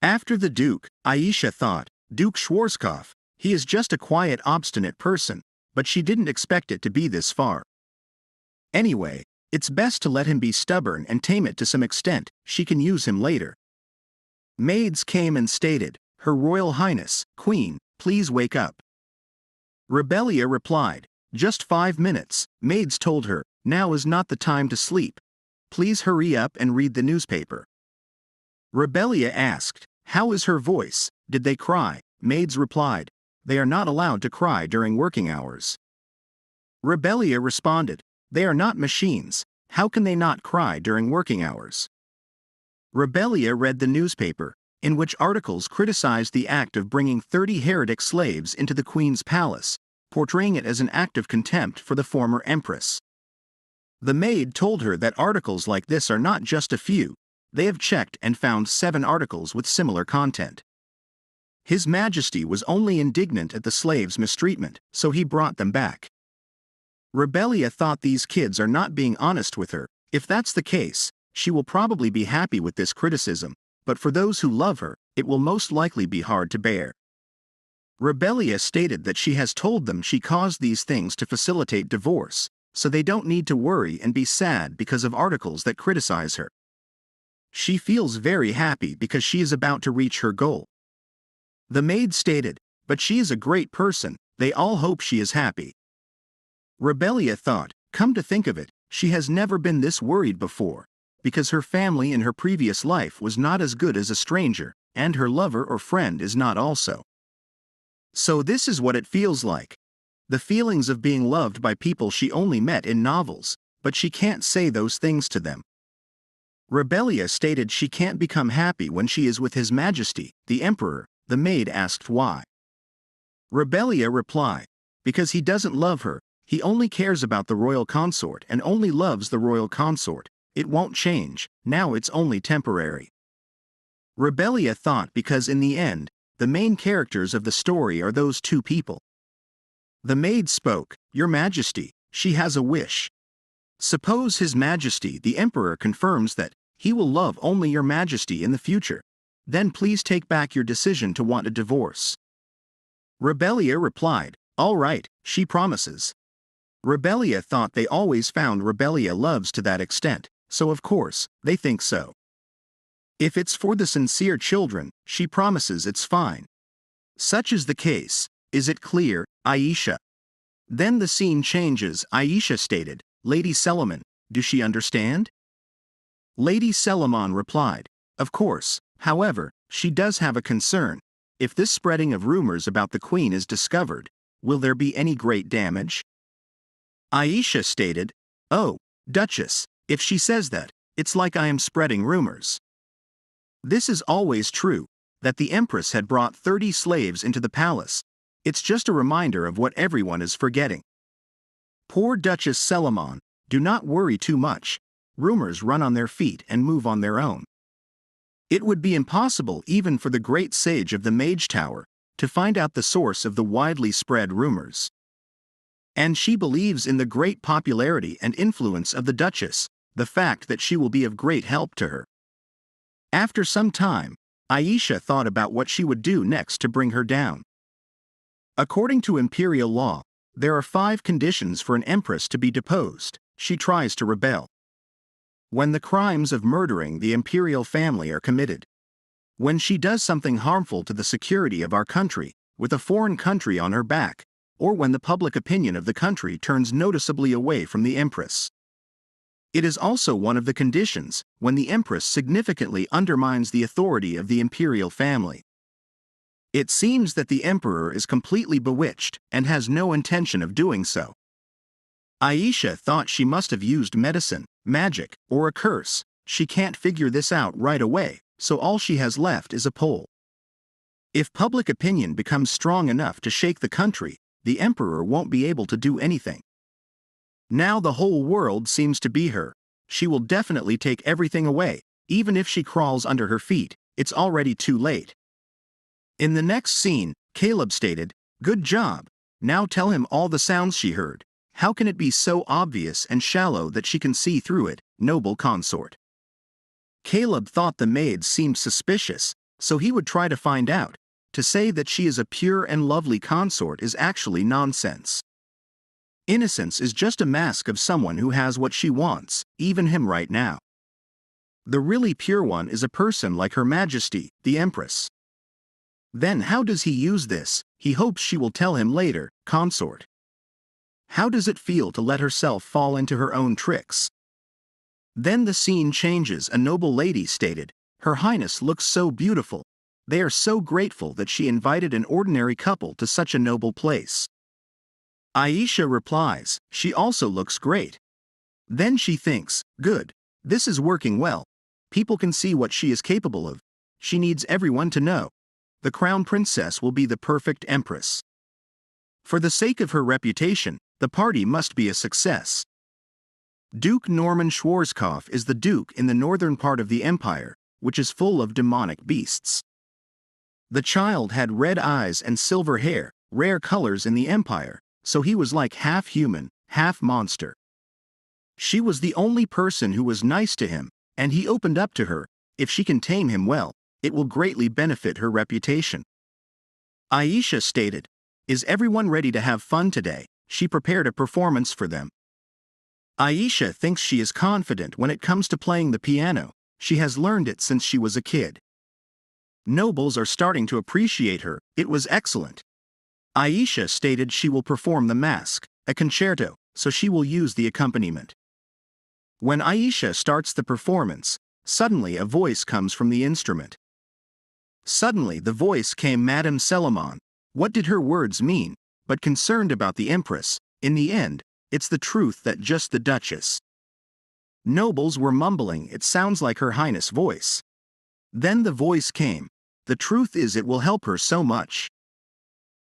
Speaker 1: After the Duke, Aisha thought, Duke Schwarzkopf, he is just a quiet, obstinate person, but she didn't expect it to be this far. Anyway, it's best to let him be stubborn and tame it to some extent, she can use him later. Maids came and stated, "Her Royal Highness, Queen, please wake up." Rebellia replied, "Just 5 minutes." Maids told her, "Now is not the time to sleep. Please hurry up and read the newspaper." Rebellia asked, "How is her voice? Did they cry?" Maids replied, "They are not allowed to cry during working hours." Rebellia responded, "They are not machines. How can they not cry during working hours?" Rebellia read the newspaper, in which articles criticized the act of bringing 30 heretic slaves into the queen's palace, portraying it as an act of contempt for the former empress. The maid told her that articles like this are not just a few, they have checked and found 7 articles with similar content. His Majesty was only indignant at the slaves' mistreatment, so he brought them back. Rebellia thought these kids are not being honest with her. If that's the case, she will probably be happy with this criticism, but for those who love her, it will most likely be hard to bear. Rebellia stated that she has told them she caused these things to facilitate divorce, so they don't need to worry and be sad because of articles that criticize her. She feels very happy because she is about to reach her goal. The maid stated, "But she is a great person, they all hope she is happy." Rebellia thought, come to think of it, she has never been this worried before, because her family in her previous life was not as good as a stranger, and her lover or friend is not also. So this is what it feels like. The feelings of being loved by people she only met in novels, but she can't say those things to them. Rebellia stated she can't become happy when she is with His Majesty, the Emperor. The maid asked why. Rebellia replied, "Because he doesn't love her, he only cares about the royal consort and only loves the royal consort. It won't change, now it's only temporary." Rebellia thought because in the end, the main characters of the story are those 2 people. The maid spoke, "Your Majesty, she has a wish. Suppose His Majesty the Emperor confirms that he will love only Your Majesty in the future. Then please take back your decision to want a divorce." Rebellia replied, "All right, she promises." Rebellia thought they always found Rebellia loves to that extent, so of course, they think so. If it's for the sincere children, she promises it's fine. Such is the case, is it clear, Aisha? Then the scene changes. Aisha stated, "Lady Selaman, does she understand?" Lady Selamon replied, Of course, however, she does have a concern. If this spreading of rumors about the queen is discovered, will there be any great damage? Aisha stated, "Oh, Duchess, if she says that, it's like I am spreading rumors." This is always true, that the Empress had brought 30 slaves into the palace. It's just a reminder of what everyone is forgetting. Poor Duchess Selimon, do not worry too much. Rumors run on their feet and move on their own. It would be impossible even for the great sage of the Mage Tower to find out the source of the widely spread rumors. And she believes in the great popularity and influence of the Duchess, the fact that she will be of great help to her. After some time, Aisha thought about what she would do next to bring her down. According to imperial law, there are 5 conditions for an empress to be deposed. She tries to rebel. When the crimes of murdering the imperial family are committed. When she does something harmful to the security of our country, with a foreign country on her back, or when the public opinion of the country turns noticeably away from the empress. It is also one of the conditions when the empress significantly undermines the authority of the imperial family. It seems that the emperor is completely bewitched and has no intention of doing so. Aisha thought she must have used medicine, magic, or a curse. She can't figure this out right away, so all she has left is a poll. If public opinion becomes strong enough to shake the country, the emperor won't be able to do anything. Now the whole world seems to be her. She will definitely take everything away. Even if she crawls under her feet, it's already too late. In the next scene, Caleb stated, "Good job. Now tell him all the sounds she heard. How can it be so obvious and shallow that she can see through it, noble consort?" Caleb thought the maid seemed suspicious, so he would try to find out. To say that she is a pure and lovely consort is actually nonsense. Innocence is just a mask of someone who has what she wants, even him right now. The really pure one is a person like Her Majesty, the Empress. Then how does he use this? He hopes she will tell him later, consort. How does it feel to let herself fall into her own tricks? Then the scene changes. A noble lady stated, "Her Highness looks so beautiful. They are so grateful that she invited an ordinary couple to such a noble place." Aisha replies, "She also looks great." Then she thinks, "Good. This is working well. People can see what she is capable of. She needs everyone to know. The crown princess will be the perfect empress. For the sake of her reputation, the party must be a success." Duke Norman Schwarzkopf is the duke in the northern part of the empire, which is full of demonic beasts. The child had red eyes and silver hair, rare colors in the empire, so he was like half human, half monster. She was the only person who was nice to him, and he opened up to her. If she can tame him well, it will greatly benefit her reputation. Aisha stated, "Is everyone ready to have fun today?" She prepared a performance for them. Aisha thinks she is confident when it comes to playing the piano. She has learned it since she was a kid. Nobles are starting to appreciate her. It was excellent. Aisha stated she will perform the mask, a concerto, so she will use the accompaniment. When Aisha starts the performance, suddenly a voice comes from the instrument. Suddenly the voice came Madame Selimon. What did her words mean? But concerned about the Empress, in the end, it's the truth that just the Duchess. Nobles were mumbling, "It sounds like Her Highness' voice." Then the voice came. The truth is it will help her so much.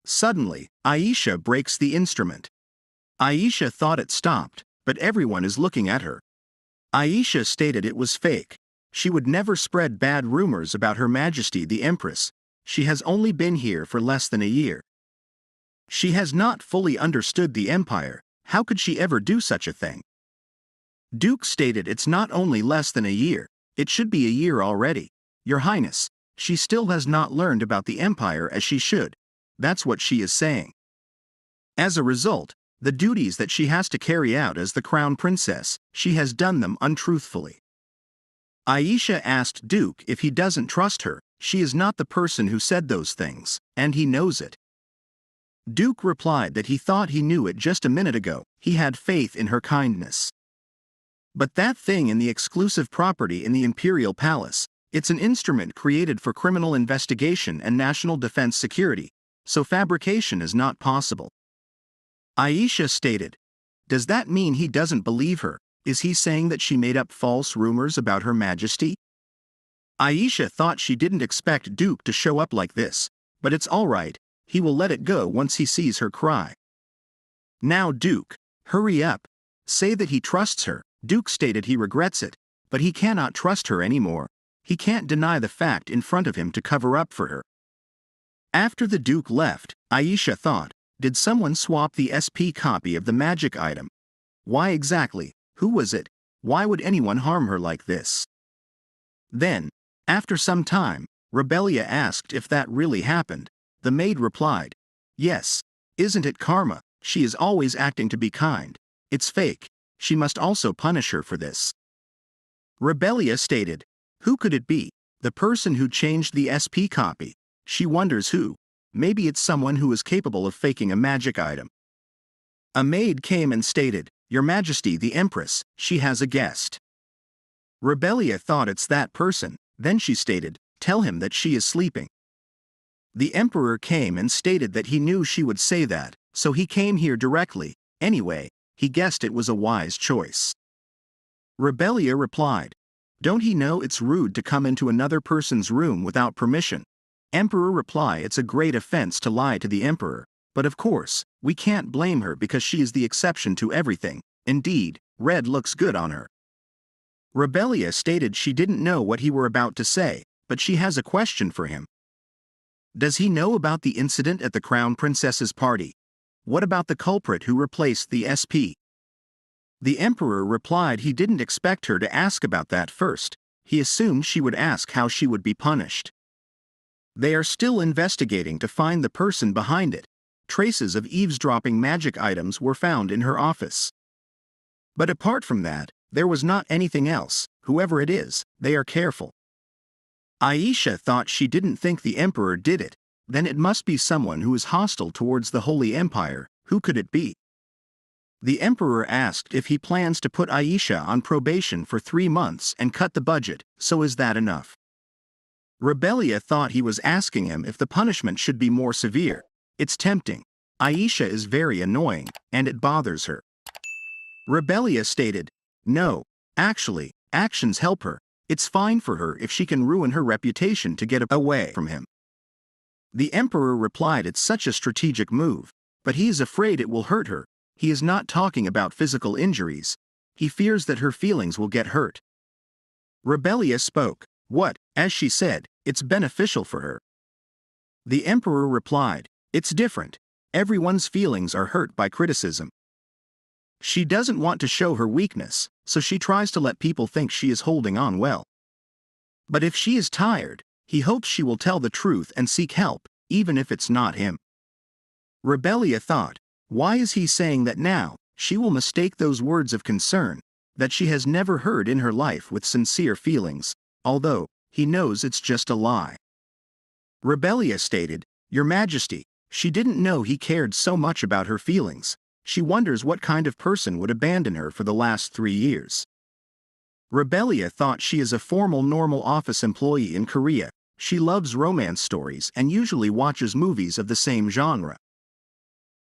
Speaker 1: Suddenly, Aisha breaks the instrument. Aisha thought it stopped, but everyone is looking at her. Aisha stated it was fake. She would never spread bad rumors about Her Majesty the Empress. She has only been here for less than a year. She has not fully understood the empire. How could she ever do such a thing? Duke stated it's not only less than a year, it should be a year already. Your Highness, she still has not learned about the empire as she should. That's what she is saying. As a result, the duties that she has to carry out as the crown princess, she has done them untruthfully. Aisha asked Duke if he doesn't trust her. She is not the person who said those things, and he knows it. Duke replied that he thought he knew it just a minute ago. He had faith in her kindness. But that thing in the exclusive property in the imperial palace, It's an instrument created for criminal investigation and national defense security, so fabrication is not possible. Aisha stated. Does that mean he doesn't believe her? Is he saying that she made up false rumors about Her Majesty? Aisha thought she didn't expect Duke to show up like this, but it's alright, he will let it go once he sees her cry. Now Duke, hurry up. Say that he trusts her. Duke stated he regrets it, but he cannot trust her anymore. He can't deny the fact in front of him to cover up for her. After the Duke left, Aisha thought, did someone swap the SP copy of the magic item? Why exactly? Who was it? Why would anyone harm her like this? Then, after some time, Rebellia asked if that really happened. The maid replied, yes. Isn't it karma? She is always acting to be kind. It's fake. She must also punish her for this. Rebellia stated, who could it be? The person who changed the SP copy. She wonders who. Maybe it's someone who is capable of faking a magic item. A maid came and stated, Your Majesty the Empress, she has a guest. Rebellia thought it's that person, then she stated, tell him that she is sleeping. The Emperor came and stated that he knew she would say that, so he came here directly. Anyway, he guessed it was a wise choice. Rebellia replied, don't he know it's rude to come into another person's room without permission? Emperor reply, it's a great offense to lie to the Emperor, but of course, we can't blame her because she is the exception to everything. Indeed, red looks good on her. Rebellia stated she didn't know what he were about to say, but she has a question for him. Does he know about the incident at the Crown Princess's party? What about the culprit who replaced the SP? The Emperor replied he didn't expect her to ask about that first. He assumed she would ask how she would be punished. They are still investigating to find the person behind it. Traces of eavesdropping magic items were found in her office. But apart from that, there was not anything else. Whoever it is, they are careful. Aisha thought she didn't think the Emperor did it. Then it must be someone who is hostile towards the Holy Empire. Who could it be? The Emperor asked if he plans to put Aisha on probation for 3 months and cut the budget, so is that enough? Rebellia thought he was asking him if the punishment should be more severe. It's tempting. Aisha is very annoying, and it bothers her. Rebellia stated, no, actually, actions help her. It's fine for her if she can ruin her reputation to get away from him. The Emperor replied it's such a strategic move, but he is afraid it will hurt her. He is not talking about physical injuries. He fears that her feelings will get hurt. Rebellia spoke, what, as she said, it's beneficial for her. The Emperor replied, it's different. Everyone's feelings are hurt by criticism. She doesn't want to show her weakness, so she tries to let people think she is holding on well. But if she is tired, he hopes she will tell the truth and seek help, even if it's not him. Rebellia thought, why is he saying that now? She will mistake those words of concern, that she has never heard in her life with sincere feelings, although, he knows it's just a lie. Rebellia stated, Your Majesty, she didn't know he cared so much about her feelings. She wonders what kind of person would abandon her for the last 3 years. Rebellia thought she is a formal normal office employee in Korea. She loves romance stories and usually watches movies of the same genre.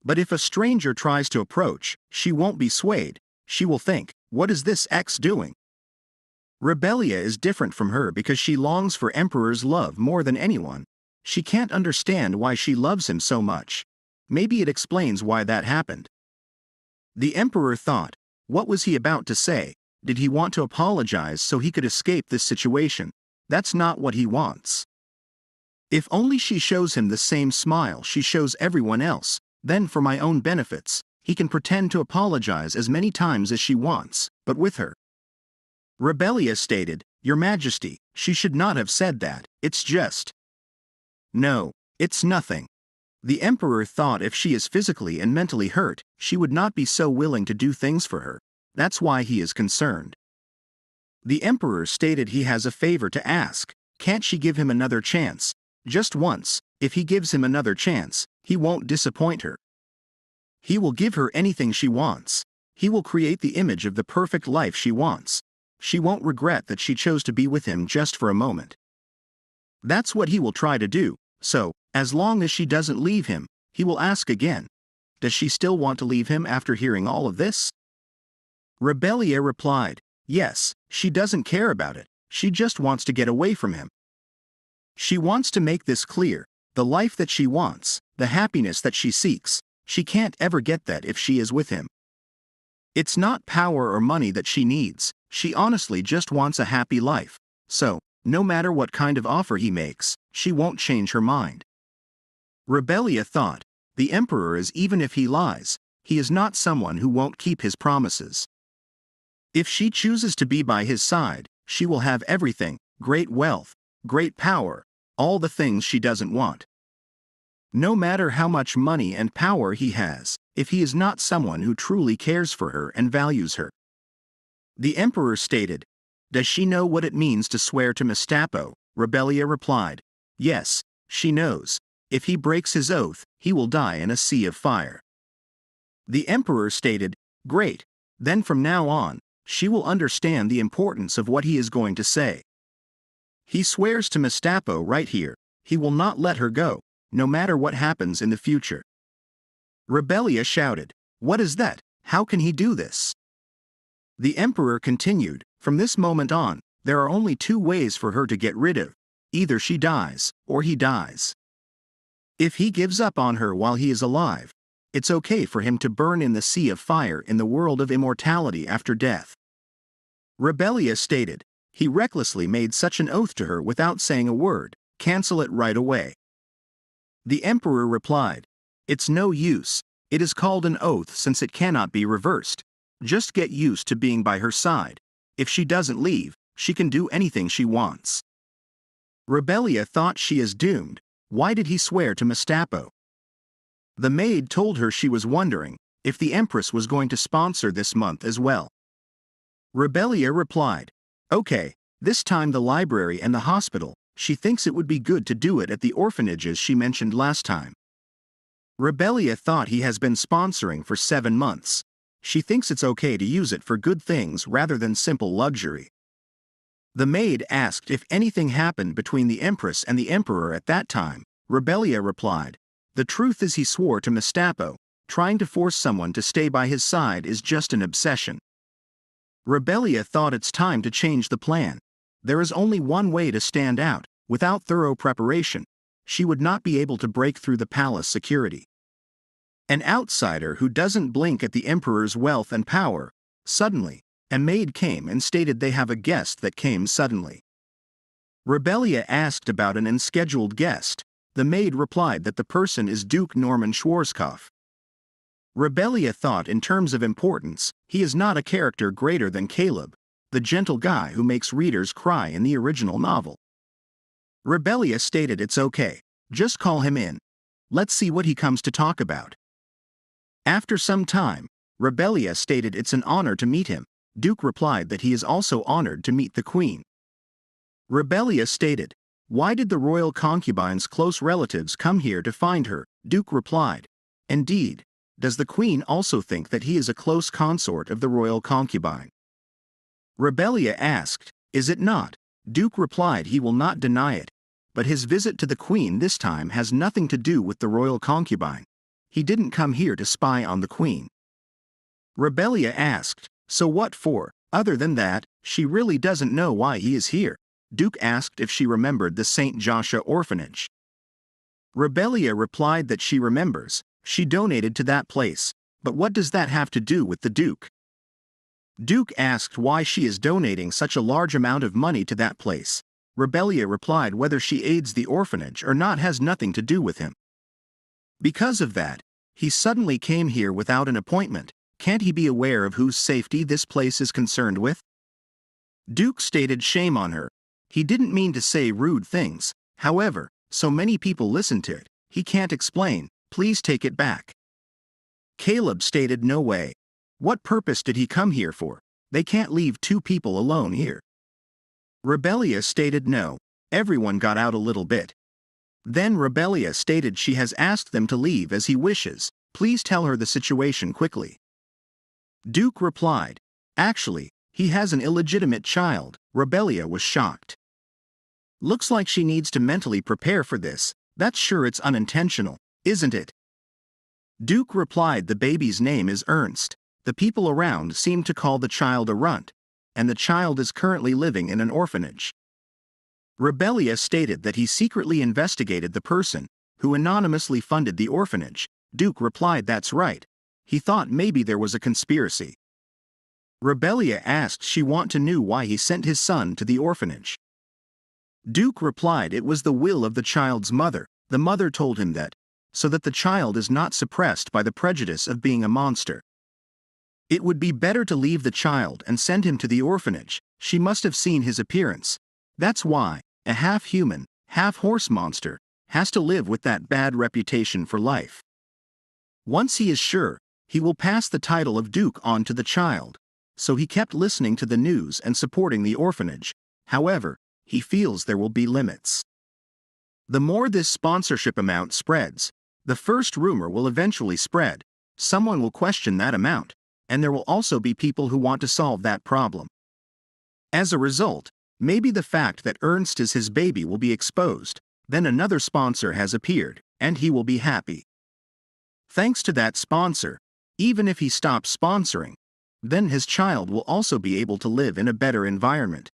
Speaker 1: But if a stranger tries to approach, she won't be swayed. She will think, what is this X doing? Rebellia is different from her because she longs for Emperor's love more than anyone. She can't understand why she loves him so much. Maybe it explains why that happened. The Emperor thought, what was he about to say? Did he want to apologize so he could escape this situation? That's not what he wants. If only she shows him the same smile she shows everyone else, then for my own benefits, he can pretend to apologize as many times as she wants, but with her. Rebellia stated, Your Majesty, she should not have said that, it's just. No, it's nothing. The Emperor thought if she is physically and mentally hurt, she would not be so willing to do things for her. That's why he is concerned. The Emperor stated he has a favor to ask. Can't she give him another chance? Just once. If he gives him another chance, he won't disappoint her. He will give her anything she wants. He will create the image of the perfect life she wants. she won't regret that she chose to be with him just for a moment. That's what he will try to do, so, as long as she doesn't leave him, he will ask again. Does she still want to leave him after hearing all of this? Rebellia replied, yes, she doesn't care about it, she just wants to get away from him. She wants to make this clear, the life that she wants, the happiness that she seeks, she can't ever get that if she is with him. It's not power or money that she needs, she honestly just wants a happy life, so, no matter what kind of offer he makes, she won't change her mind. Rebellia thought, the Emperor is even if he lies, he is not someone who won't keep his promises. If she chooses to be by his side, she will have everything, great wealth, great power, all the things she doesn't want. No matter how much money and power he has, if he is not someone who truly cares for her and values her. The Emperor stated, does she know what it means to swear to Mestapo? Rebellia replied, yes, she knows. If he breaks his oath, he will die in a sea of fire. The Emperor stated, great, then from now on, she will understand the importance of what he is going to say. He swears to Mestapo right here, he will not let her go, no matter what happens in the future. Rebellia shouted, what is that? How can he do this? The Emperor continued, from this moment on, there are only two ways for her to get rid of. Either she dies, or he dies. If he gives up on her while he is alive, it's okay for him to burn in the sea of fire in the world of immortality after death. Rebellia stated, he recklessly made such an oath to her without saying a word, cancel it right away. The Emperor replied, it's no use, it is called an oath since it cannot be reversed. Just get used to being by her side. If she doesn't leave, she can do anything she wants. Rebellia thought she is doomed. Why did he swear to Mestapo? The maid told her she was wondering if the Empress was going to sponsor this month as well. Rebellia replied, okay, this time the library and the hospital, she thinks it would be good to do it at the orphanages she mentioned last time. Rebellia thought he has been sponsoring for 7 months. She thinks it's okay to use it for good things rather than simple luxury. The maid asked if anything happened between the Empress and the Emperor at that time. Rebellia replied, the truth is he swore to Mestapo, trying to force someone to stay by his side is just an obsession. Rebellia thought it's time to change the plan. There is only one way to stand out, without thorough preparation. She would not be able to break through the palace security. An outsider who doesn't blink at the Emperor's wealth and power. Suddenly, a maid came and stated they have a guest that came suddenly. Rebellia asked about an unscheduled guest. The maid replied that the person is Duke Norman Schwarzkopf. Rebellia thought in terms of importance, he is not a character greater than Caleb, the gentle guy who makes readers cry in the original novel. Rebellia stated it's okay, just call him in. Let's see what he comes to talk about. After some time, Rebellia stated it's an honor to meet him. Duke replied that he is also honored to meet the Queen. Rebellia stated, why did the royal concubine's close relatives come here to find her? Duke replied, indeed, does the Queen also think that he is a close consort of the royal concubine? Rebellia asked, is it not? Duke replied he will not deny it, but his visit to the Queen this time has nothing to do with the royal concubine. He didn't come here to spy on the Queen. Rebellia asked, so what for? Other than that, she really doesn't know why he is here. Duke asked if she remembered the St. Joshua orphanage. Rebellia replied that she remembers, she donated to that place, but what does that have to do with the Duke? Duke asked why she is donating such a large amount of money to that place. Rebellia replied whether she aids the orphanage or not has nothing to do with him. Because of that, he suddenly came here without an appointment. Can't he be aware of whose safety this place is concerned with? Duke stated shame on her. He didn't mean to say rude things, however, so many people listened to it, he can't explain, please take it back. Caleb stated no way. What purpose did he come here for? They can't leave 2 people alone here. Rebellia stated no, everyone got out a little bit. Then Rebellia stated she has asked them to leave as he wishes, please tell her the situation quickly. Duke replied, actually, He has an illegitimate child. Rebellia was shocked. Looks like she needs to mentally prepare for this. That's sure it's unintentional, isn't it? Duke replied the baby's name is Ernst. The people around seem to call the child a runt, and the child is currently living in an orphanage. Rebellia stated that he secretly investigated the person who anonymously funded the orphanage. Duke replied that's right. He thought maybe there was a conspiracy. Rebellia asked she want to know why he sent his son to the orphanage. Duke replied it was the will of the child's mother. The mother told him that, so that the child is not suppressed by the prejudice of being a monster. It would be better to leave the child and send him to the orphanage. She must have seen his appearance. That's why a half-human, half-horse monster has to live with that bad reputation for life. Once he is sure, he will pass the title of Duke on to the child. So he kept listening to the news and supporting the orphanage. However, he feels there will be limits. The more this sponsorship amount spreads, the first rumor will eventually spread. Someone will question that amount, and there will also be people who want to solve that problem. As a result, maybe the fact that Ernst is his baby will be exposed. Then another sponsor has appeared, and he will be happy. Thanks to that sponsor, even if he stops sponsoring, then his child will also be able to live in a better environment.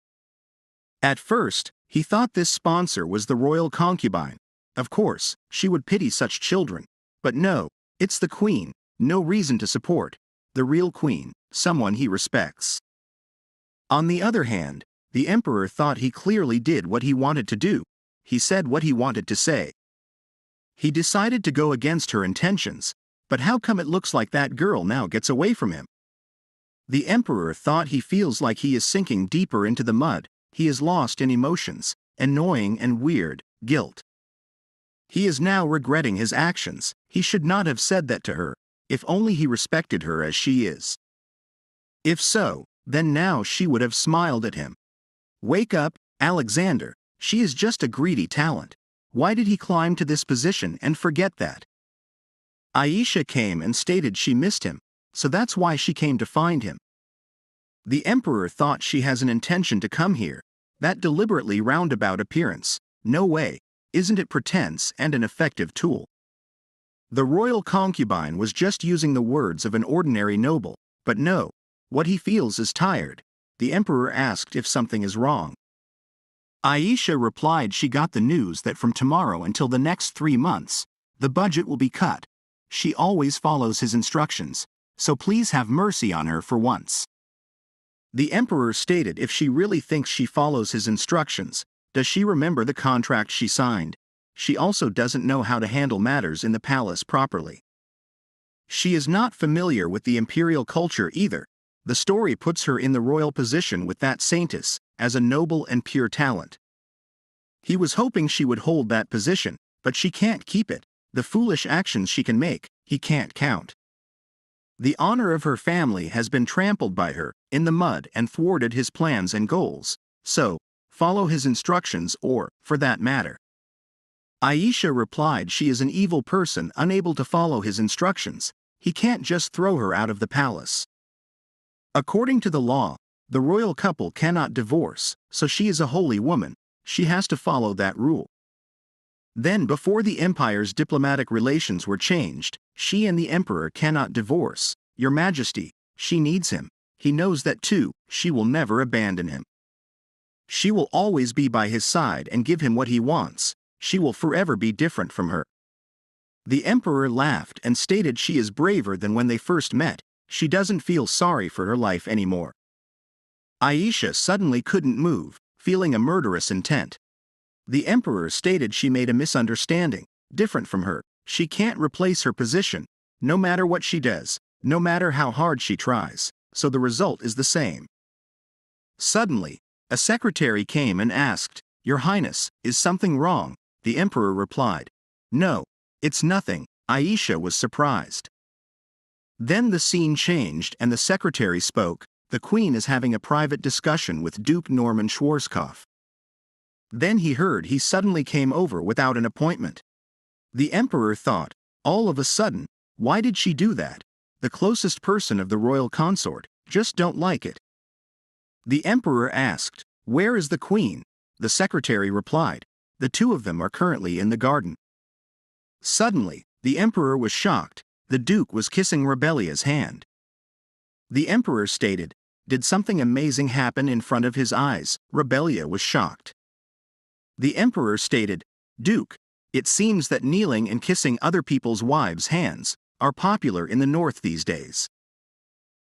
Speaker 1: At first, he thought this sponsor was the royal concubine. Of course, she would pity such children. But no, it's the queen. No reason to support the real queen, someone he respects. On the other hand, the emperor thought he clearly did what he wanted to do. He said what he wanted to say. He decided to go against her intentions, but how come it looks like that girl now gets away from him? The emperor thought he feels like he is sinking deeper into the mud. He is lost in emotions, annoying and weird, guilt. He is now regretting his actions. He should not have said that to her. If only he respected her as she is. If so, then now she would have smiled at him. Wake up, Alexander. She is just a greedy talent. Why did he climb to this position and forget that? Aisha came and stated she missed him, so that's why she came to find him. The emperor thought she has an intention to come here. That deliberately roundabout appearance. No way. Isn't it pretense and an effective tool? The royal concubine was just using the words of an ordinary noble, but no. What he feels is tired. The emperor asked if something is wrong. Aisha replied she got the news that from tomorrow until the next 3 months, the budget will be cut. She always follows his instructions, so please have mercy on her for once. The emperor stated if she really thinks she follows his instructions, does she remember the contract she signed? She also doesn't know how to handle matters in the palace properly. She is not familiar with the imperial culture either. The story puts her in the royal position with that saintess, as a noble and pure talent. He was hoping she would hold that position, but she can't keep it. The foolish actions she can make, he can't count. The honor of her family has been trampled by her, in the mud, and thwarted his plans and goals. So, follow his instructions or, for that matter. Aisha replied she is an evil person unable to follow his instructions. He can't just throw her out of the palace. According to the law, the royal couple cannot divorce, so she is a holy woman. She has to follow that rule. Then before the empire's diplomatic relations were changed, she and the emperor cannot divorce. Your Majesty, she needs him. He knows that too. She will never abandon him. She will always be by his side and give him what he wants. She will forever be different from her. The emperor laughed and stated she is braver than when they first met. She doesn't feel sorry for her life anymore. Aisha suddenly couldn't move, feeling a murderous intent. The emperor stated she made a misunderstanding, different from her. She can't replace her position, no matter what she does, no matter how hard she tries, so the result is the same. Suddenly, a secretary came and asked, Your Highness, is something wrong? The emperor replied, No, it's nothing. Aisha was surprised. Then the scene changed and the secretary spoke. The queen is having a private discussion with Duke Norman Schwarzkopf. Then he heard he suddenly came over without an appointment. The emperor thought, all of a sudden, why did she do that? The closest person of the royal consort, just don't like it. The emperor asked, "Where is the queen?" The secretary replied, "The two of them are currently in the garden." Suddenly, the emperor was shocked. The duke was kissing Rebellia's hand. The emperor stated, "Did something amazing happen in front of his eyes?" Rebellia was shocked. The emperor stated, "Duke, it seems that kneeling and kissing other people's wives' hands are popular in the north these days."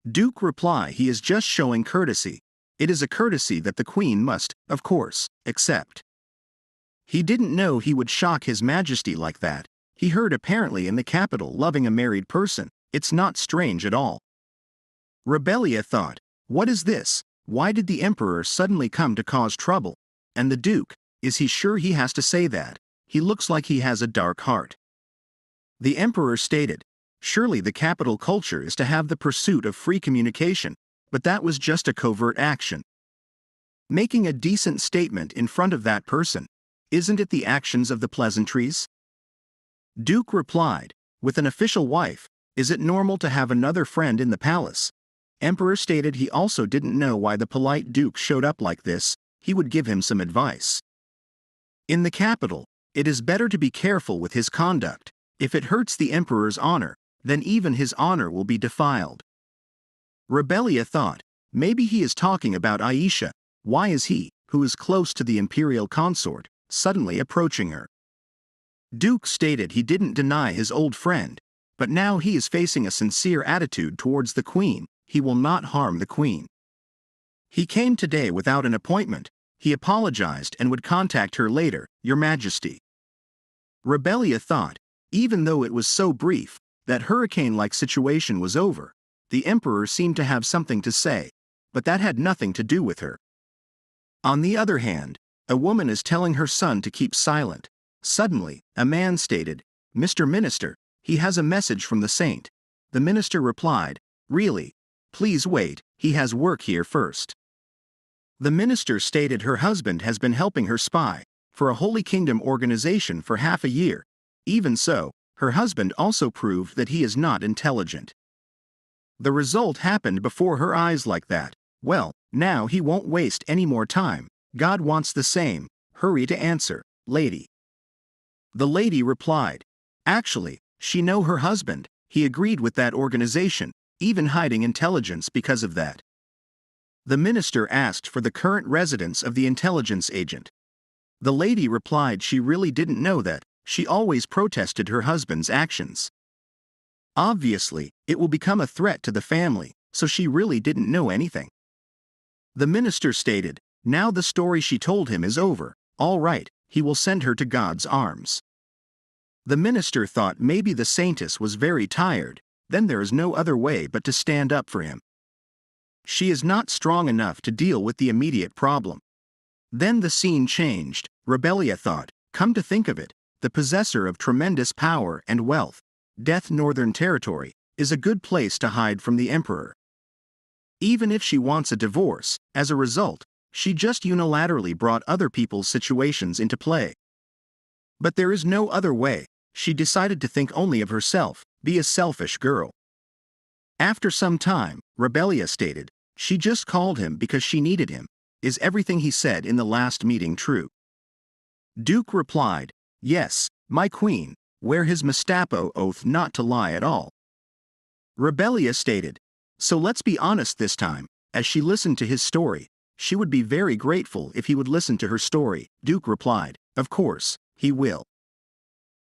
Speaker 1: Duke replied, "He is just showing courtesy. It is a courtesy that the queen must, of course, accept." He didn't know he would shock his majesty like that. He heard apparently in the capital loving a married person. It's not strange at all. Rebellia thought, "What is this? Why did the emperor suddenly come to cause trouble? And the duke, is he sure he has to say that? He looks like he has a dark heart." The emperor stated, "Surely the capital culture is to have the pursuit of free communication, but that was just a covert action. Making a decent statement in front of that person, isn't it the actions of the pleasantries?" Duke replied, "With an official wife, is it normal to have another friend in the palace?" Emperor stated he also didn't know why the polite duke showed up like this. He would give him some advice. In the capital, it is better to be careful with his conduct. If it hurts the emperor's honor, then even his honor will be defiled. Rebellia thought, maybe he is talking about Aisha. Why is he, who is close to the imperial consort, suddenly approaching her? Duke stated he didn't deny his old friend, but now he is facing a sincere attitude towards the queen. He will not harm the queen. He came today without an appointment. He apologized and would contact her later, Your Majesty. Rebellia thought, even though it was so brief, that hurricane-like situation was over. The emperor seemed to have something to say, but that had nothing to do with her. On the other hand, a woman is telling her son to keep silent. Suddenly, a man stated, "Mr. Minister, he has a message from the saint." The minister replied, "Really? Please wait, he has work here first." The minister stated her husband has been helping her spy for a Holy Kingdom organization for half a year. Even so, her husband also proved that he is not intelligent. The result happened before her eyes like that. Well, now he won't waste any more time. God wants the same. Hurry to answer, lady. The lady replied, "Actually, she know her husband. He agreed with that organization, even hiding intelligence because of that." The minister asked for the current residence of the intelligence agent. The lady replied she really didn't know that. She always protested her husband's actions. Obviously, it will become a threat to the family, so she really didn't know anything. The minister stated, now the story she told him is over. All right, he will send her to God's arms. The minister thought maybe the saintess was very tired, then there is no other way but to stand up for him. She is not strong enough to deal with the immediate problem. Then the scene changed. Rebellia thought, come to think of it, the possessor of tremendous power and wealth, Death Northern Territory, is a good place to hide from the emperor. Even if she wants a divorce, as a result, she just unilaterally brought other people's situations into play. But there is no other way. She decided to think only of herself, be a selfish girl. After some time, Rebellia stated, she just called him because she needed him. Is everything he said in the last meeting true? Duke replied, yes, my queen, wear his Mustapo oath not to lie at all. Rebellia stated, so let's be honest this time. As she listened to his story, she would be very grateful if he would listen to her story. Duke replied, of course, he will.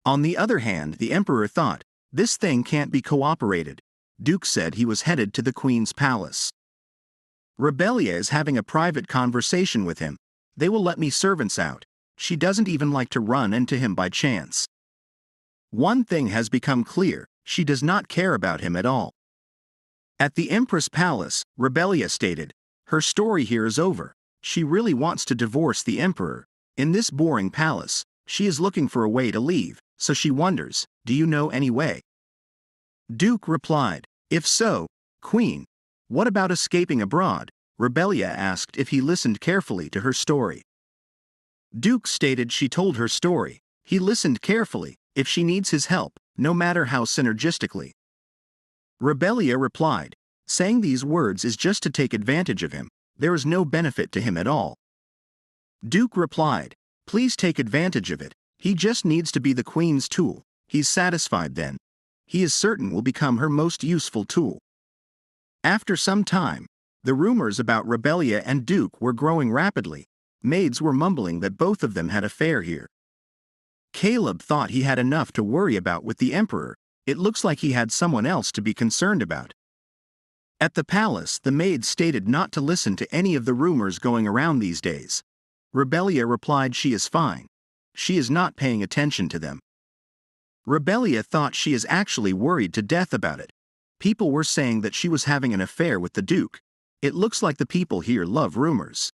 Speaker 1: On the other hand, the emperor thought, this thing can't be cooperated. Duke said he was headed to the queen's palace. Rebellia is having a private conversation with him. They will let me servants out. She doesn't even like to run into him by chance. One thing has become clear, she does not care about him at all. At the Empress palace, Rebellia stated, her story here is over. She really wants to divorce the emperor. In this boring palace, she is looking for a way to leave, so she wonders, do you know any way? Duke replied, if so, queen, what about escaping abroad? Rebellia asked if he listened carefully to her story. Duke stated she told her story. He listened carefully, if she needs his help, no matter how synergistically. Rebellia replied, saying these words is just to take advantage of him. there is no benefit to him at all. Duke replied, please take advantage of it. He just needs to be the queen's tool. He's satisfied then. He is certain will become her most useful tool. After some time, the rumors about Rebellia and Duke were growing rapidly. Maids were mumbling that both of them had affair here. Caleb thought he had enough to worry about with the emperor. It looks like he had someone else to be concerned about. At the palace, the maids stated not to listen to any of the rumors going around these days. Rebellia replied she is fine. She is not paying attention to them. Rebellia thought she is actually worried to death about it. People were saying that she was having an affair with the Duke. It looks like the people here love rumors.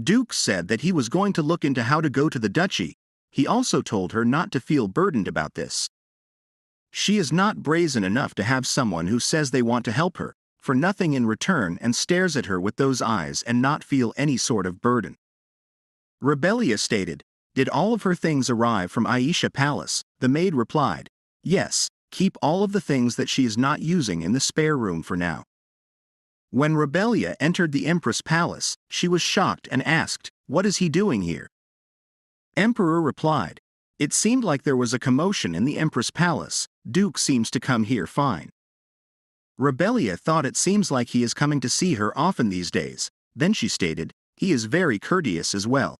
Speaker 1: Duke said that he was going to look into how to go to the duchy. He also told her not to feel burdened about this. She is not brazen enough to have someone who says they want to help her, for nothing in return, and stares at her with those eyes and not feel any sort of burden. Rebellia stated, did all of her things arrive from Aisha Palace? The maid replied, yes, keep all of the things that she is not using in the spare room for now. When Rebellia entered the Empress Palace, she was shocked and asked, what is he doing here? Emperor replied, it seemed like there was a commotion in the Empress Palace. Duke seems to come here fine. Rebellia thought it seems like he is coming to see her often these days. Then she stated, he is very courteous as well.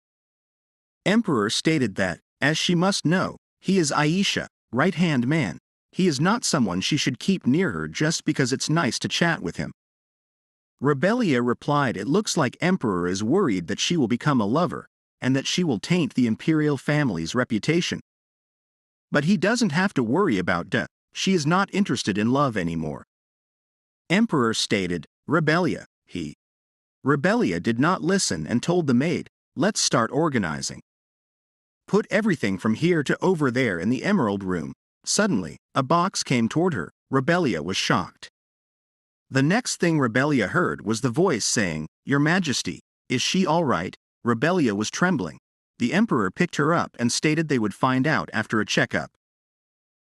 Speaker 1: Emperor stated that, as she must know, he is Aisha, right-hand man. He is not someone she should keep near her just because it's nice to chat with him. Rebellia replied it looks like Emperor is worried that she will become a lover, and that she will taint the imperial family's reputation. But he doesn't have to worry about that. She is not interested in love anymore. Emperor stated, Rebellia, Rebellia did not listen and told the maid, let's start organizing. Put everything from here to over there in the emerald room. Suddenly, a box came toward her. Rebellia was shocked. The next thing Rebellia heard was the voice saying, Your Majesty, is she all right? Rebellia was trembling. The emperor picked her up and stated they would find out after a checkup.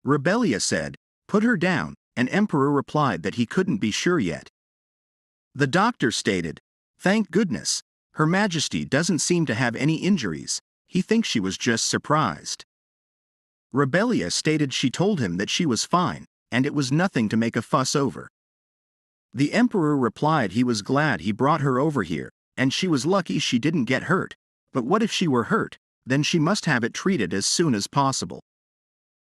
Speaker 1: Rebellia said, put her down, and emperor replied that he couldn't be sure yet. The doctor stated, thank goodness, Her Majesty doesn't seem to have any injuries. He thinks she was just surprised. Rebellia stated she told him that she was fine, and it was nothing to make a fuss over. The emperor replied he was glad he brought her over here, and she was lucky she didn't get hurt. But what if she were hurt? Then she must have it treated as soon as possible.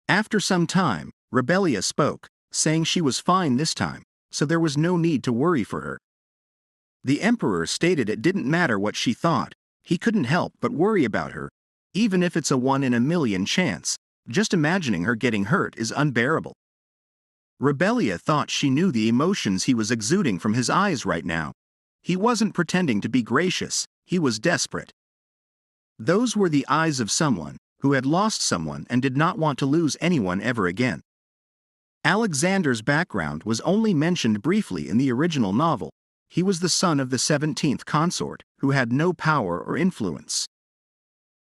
Speaker 1: After some time, Rebellia spoke, saying she was fine this time, so there was no need to worry for her. The emperor stated it didn't matter what she thought, he couldn't help but worry about her, even if it's a 1 in a million chance. Just imagining her getting hurt is unbearable. Rebellia thought she knew the emotions he was exuding from his eyes right now. He wasn't pretending to be gracious, he was desperate. Those were the eyes of someone who had lost someone and did not want to lose anyone ever again. Alexander's background was only mentioned briefly in the original novel. He was the son of the 17th consort, who had no power or influence.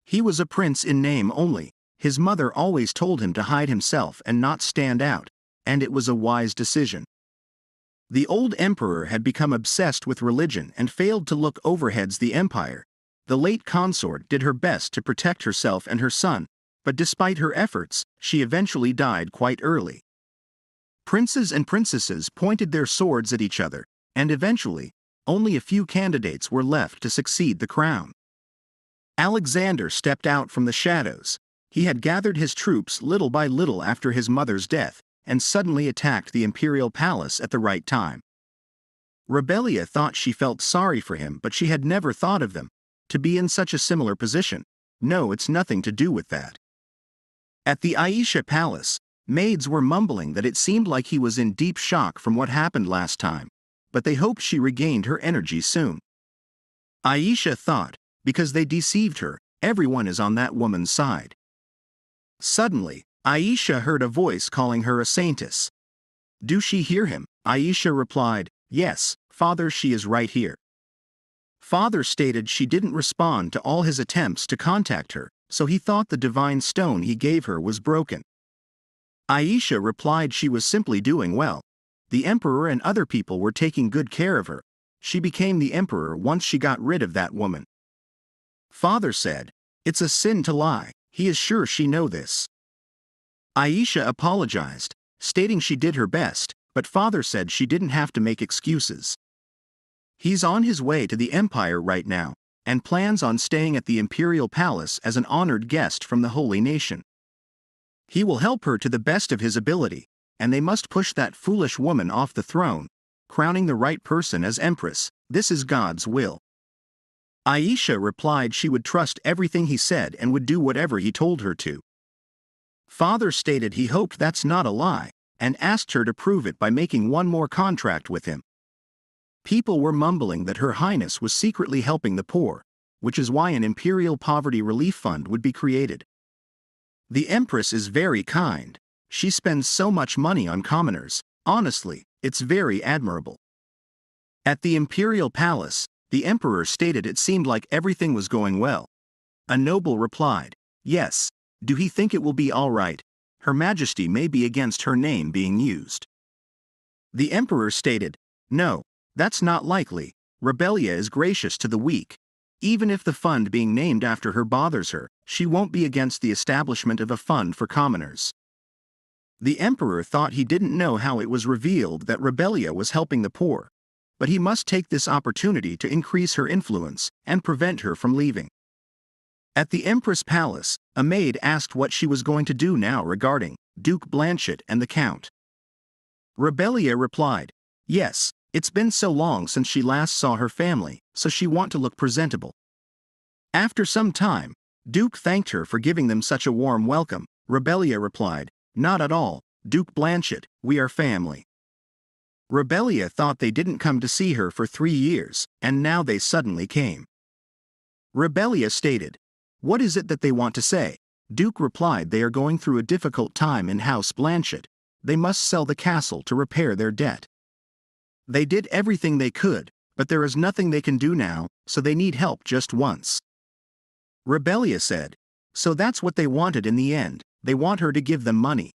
Speaker 1: He was a prince in name only. His mother always told him to hide himself and not stand out, and it was a wise decision. The old emperor had become obsessed with religion and failed to look overheads the empire. The late consort did her best to protect herself and her son, but despite her efforts, she eventually died quite early. Princes and princesses pointed their swords at each other, and eventually, only a few candidates were left to succeed the crown. Alexander stepped out from the shadows. He had gathered his troops little by little after his mother's death, and suddenly attacked the imperial palace at the right time. Rebellia thought she felt sorry for him, but she had never thought of them to be in such a similar position. No, it's nothing to do with that. At the Aisha Palace, maids were mumbling that it seemed like he was in deep shock from what happened last time, but they hoped she regained her energy soon. Aisha thought, because they deceived her, everyone is on that woman's side. Suddenly, Aisha heard a voice calling her a saintess. Do she hear him? Aisha replied, yes, Father, she is right here. Father stated she didn't respond to all his attempts to contact her, so he thought the divine stone he gave her was broken. Aisha replied she was simply doing well. The emperor and other people were taking good care of her. she became the emperor once she got rid of that woman. Father said, "It's a sin to lie, he is sure she know this." Aisha apologized, stating she did her best, but father said she didn't have to make excuses. He's on his way to the empire right now, and plans on staying at the imperial palace as an honored guest from the holy nation. He will help her to the best of his ability, and they must push that foolish woman off the throne, crowning the right person as empress. This is God's will. Aisha replied she would trust everything he said and would do whatever he told her to. Father stated he hoped that's not a lie, and asked her to prove it by making one more contract with him. People were mumbling that Her Highness was secretly helping the poor, which is why an imperial poverty relief fund would be created. The Empress is very kind. She spends so much money on commoners. Honestly, it's very admirable. At the imperial palace, the emperor stated it seemed like everything was going well. A noble replied, "Yes. Do he think it will be all right? Her Majesty may be against her name being used." The emperor stated, "No, that's not likely. Rebellia is gracious to the weak. Even if the fund being named after her bothers her, she won't be against the establishment of a fund for commoners." The emperor thought he didn't know how it was revealed that Rebellia was helping the poor, but he must take this opportunity to increase her influence and prevent her from leaving. At the Empress Palace, a maid asked what she was going to do now regarding Duke Blanchett and the Count. Rebellia replied, "Yes, it's been so long since she last saw her family, so she want to look presentable." After some time, Duke thanked her for giving them such a warm welcome. Rebellia replied, "Not at all, Duke Blanchett, we are family." Rebellia thought they didn't come to see her for 3 years, and now they suddenly came. Rebellia stated, "What is it that they want to say?" Duke replied they are going through a difficult time in House Blanchett. They must sell the castle to repair their debt. They did everything they could, but there is nothing they can do now, so they need help just once. Rebellia said, "So that's what they wanted in the end, they want her to give them money."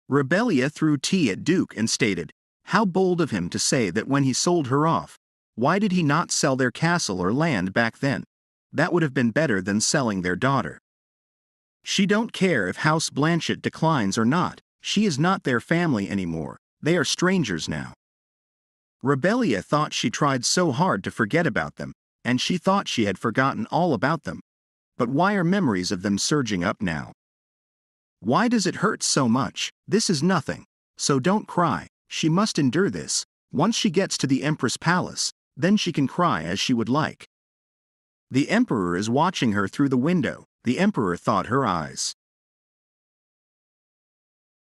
Speaker 1: Rebellia threw tea at Duke and stated, how bold of him to say that when he sold her off. Why did he not sell their castle or land back then? That would have been better than selling their daughter. She don't care if House Blanchett declines or not, she is not their family anymore, they are strangers now. Rebellia thought she tried so hard to forget about them, and she thought she had forgotten all about them. But why are memories of them surging up now? Why does it hurt so much? This is nothing. So don't cry, she must endure this. Once she gets to the Empress Palace, then she can cry as she would like. The Emperor is watching her through the window. The Emperor thought her eyes.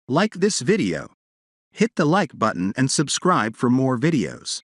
Speaker 1: Like this video. Hit the like button and subscribe for more videos.